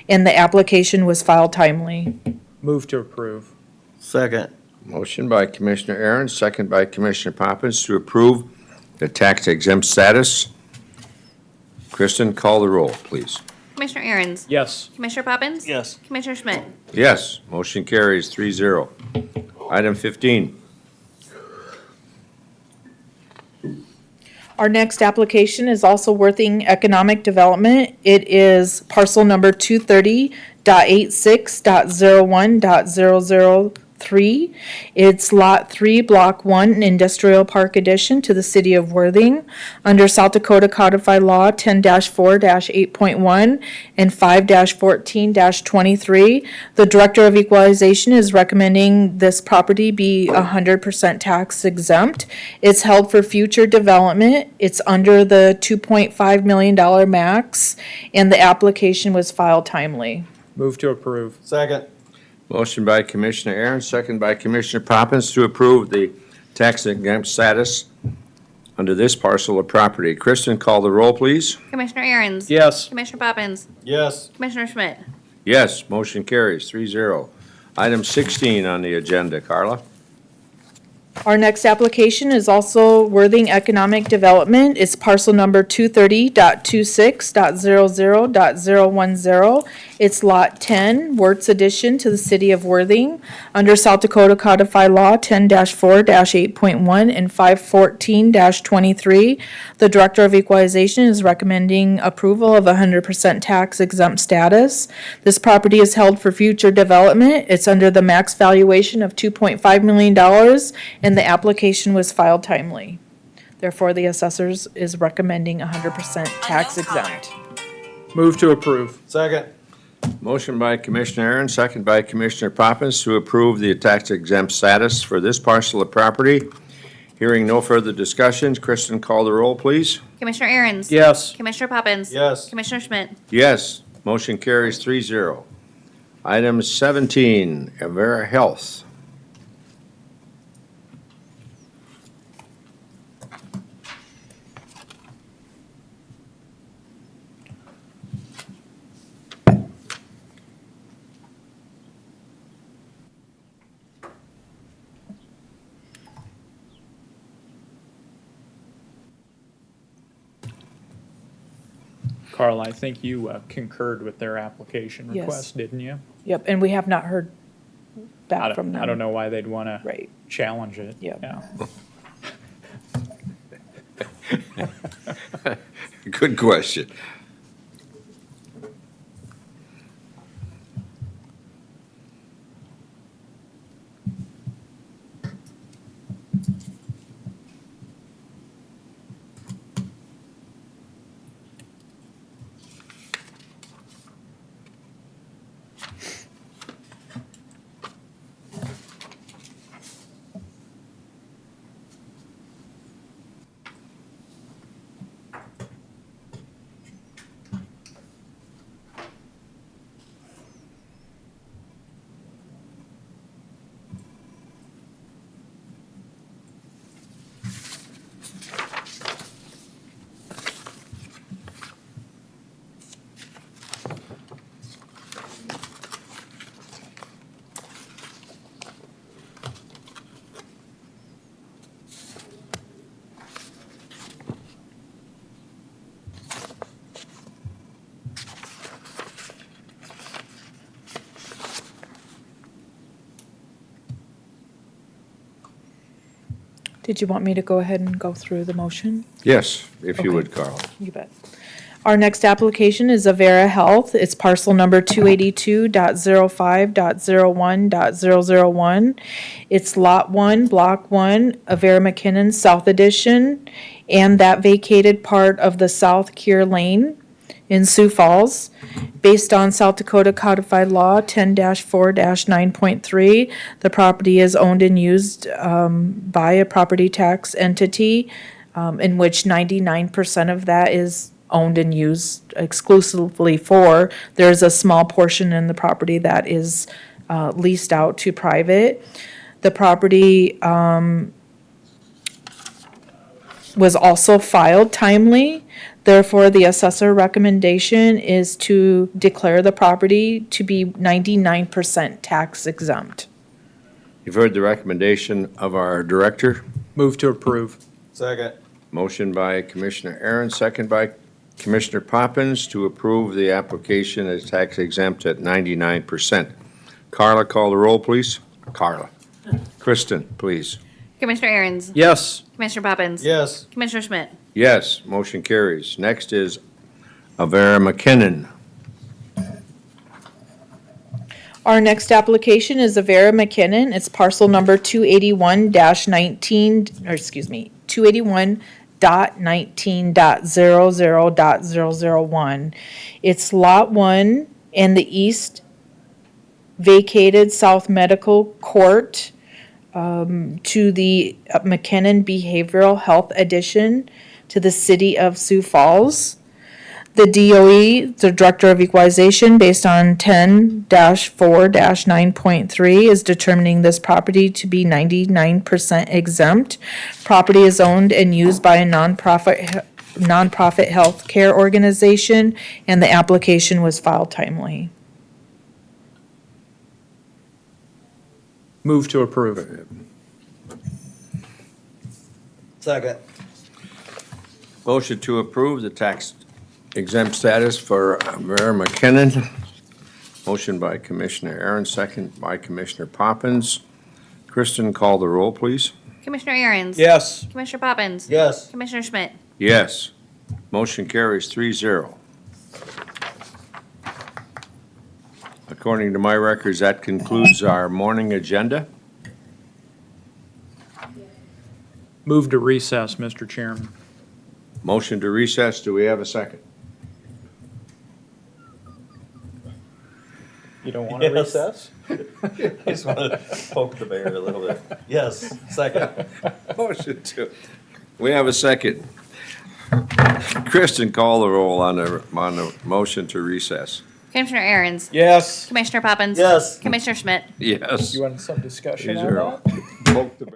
and the application was filed timely. Move to approve. Second. motion by Commissioner Aaron, second by Commissioner Poppins to approve the tax exempt status. Kristen, call the roll, please. Commissioner Aaron's. Yes. Commissioner Poppins. Yes. Commissioner Schmidt. Yes, motion carries 3-0. Item 15. Our next application is also Worthing Economic Development. It is parcel number 230.86.01.003. It's lot 3, block 1, Industrial Park Addition to the City of Worthing, under South Dakota Codified Law 10-4-8.1 and 5-14-23. The Director of Equalization is recommending this property be 100% tax exempt. It's held for future development. It's under the $2.5 million max, and the application was filed timely. Move to approve. Second. Motion by Commissioner Aaron, second by Commissioner Poppins to approve the tax exempt status under this parcel of property. Kristen, call the roll, please. Commissioner Aaron's. Yes. Commissioner Poppins. Yes. Commissioner Schmidt. Yes, motion carries 3-0. Item 16 on the agenda, Carla. Our next application is also Worthing Economic Development. It's parcel number 230.26.00.010. It's lot 10, Wertz Addition to the City of Worthing, under South Dakota Codified Law 10-4-8.1 and 514-23. The Director of Equalization is recommending approval of 100% tax exempt status. This property is held for future development. It's under the max valuation of $2.5 million, and the application was filed timely. Therefore, the assessors is recommending 100% tax exempt. Move to approve. Second. Motion by Commissioner Aaron, second by Commissioner Poppins to approve the tax exempt status for this parcel of property. Hearing no further discussions, Kristen, call the roll, please. Commissioner Aaron's. Yes. Commissioner Poppins. Yes. Commissioner Schmidt. Yes, motion carries 3-0. Item 17, Avera Health. Carl, I think you concurred with their application Yes. request, didn't you? Yep, and we have not heard I back from don't, them. I don't know why they'd want to Right. challenge it. Yep. Yeah. Good question. Did you want me to go ahead and go through the motion? Yes, if you Okay. would, Carl. You bet. Our next application is Avera Health. It's parcel number 282.05.01.001. It's Lot 1, Block 1, Avera McKinnon South Edition, and that vacated part of the South Kier Lane in Sioux Falls. Based on South Dakota Codified Law 10-4-9.3, the property is owned and used by a property tax entity, in which 99% of that is owned and used exclusively for. There's a small portion in the property that is leased out to private. The property was also filed timely. Therefore, the assessor recommendation is to declare the property to be 99% tax exempt. You've heard the recommendation of our director. Move to approve. Second. Motion by Commissioner Aaron, second by Commissioner Poppins to approve the application as tax exempt at 99%. Carla, call the roll, please. Carla. Kristen, please. Commissioner Aaron's, Yes. Commissioner Poppins. Yes. Commissioner Schmidt. Yes, motion carries. Next is Avera McKinnon. Our next application is Avera McKinnon. It's parcel number 281-19, or excuse me, 281.19.00.001. It's Lot 1 and the east vacated South Medical Court to the McKinnon Behavioral Health Addition to the city of Sioux Falls. The DOE, the Director of Equalization, based on 10-4-9.3, is determining this property to be 99% exempt. Property is owned and used by a nonprofit healthcare organization, and the application was filed timely. Move to approve. Second. Motion to approve the tax exempt status for Avera McKinnon. Motion by Commissioner Aaron, second by Commissioner Poppins. Kristen, call the roll, please. Commissioner Aaron's. Yes. Commissioner Poppins. Yes. Commissioner Schmidt. Yes. Motion carries 3-0. According to my records, that concludes our morning agenda. Move to recess, Mr. Chairman. Motion to recess. Do we have a second? You don't want to Yes. recess? Just want to poke the bear a little bit. Yes, second. Motion to. We have a second. Kristen, call the roll on the motion to recess. Commissioner Aaron's. Yes. Commissioner Poppins. Yes. Commissioner Schmidt. Yes. You want some discussion on 3-0. that? Poke the bear.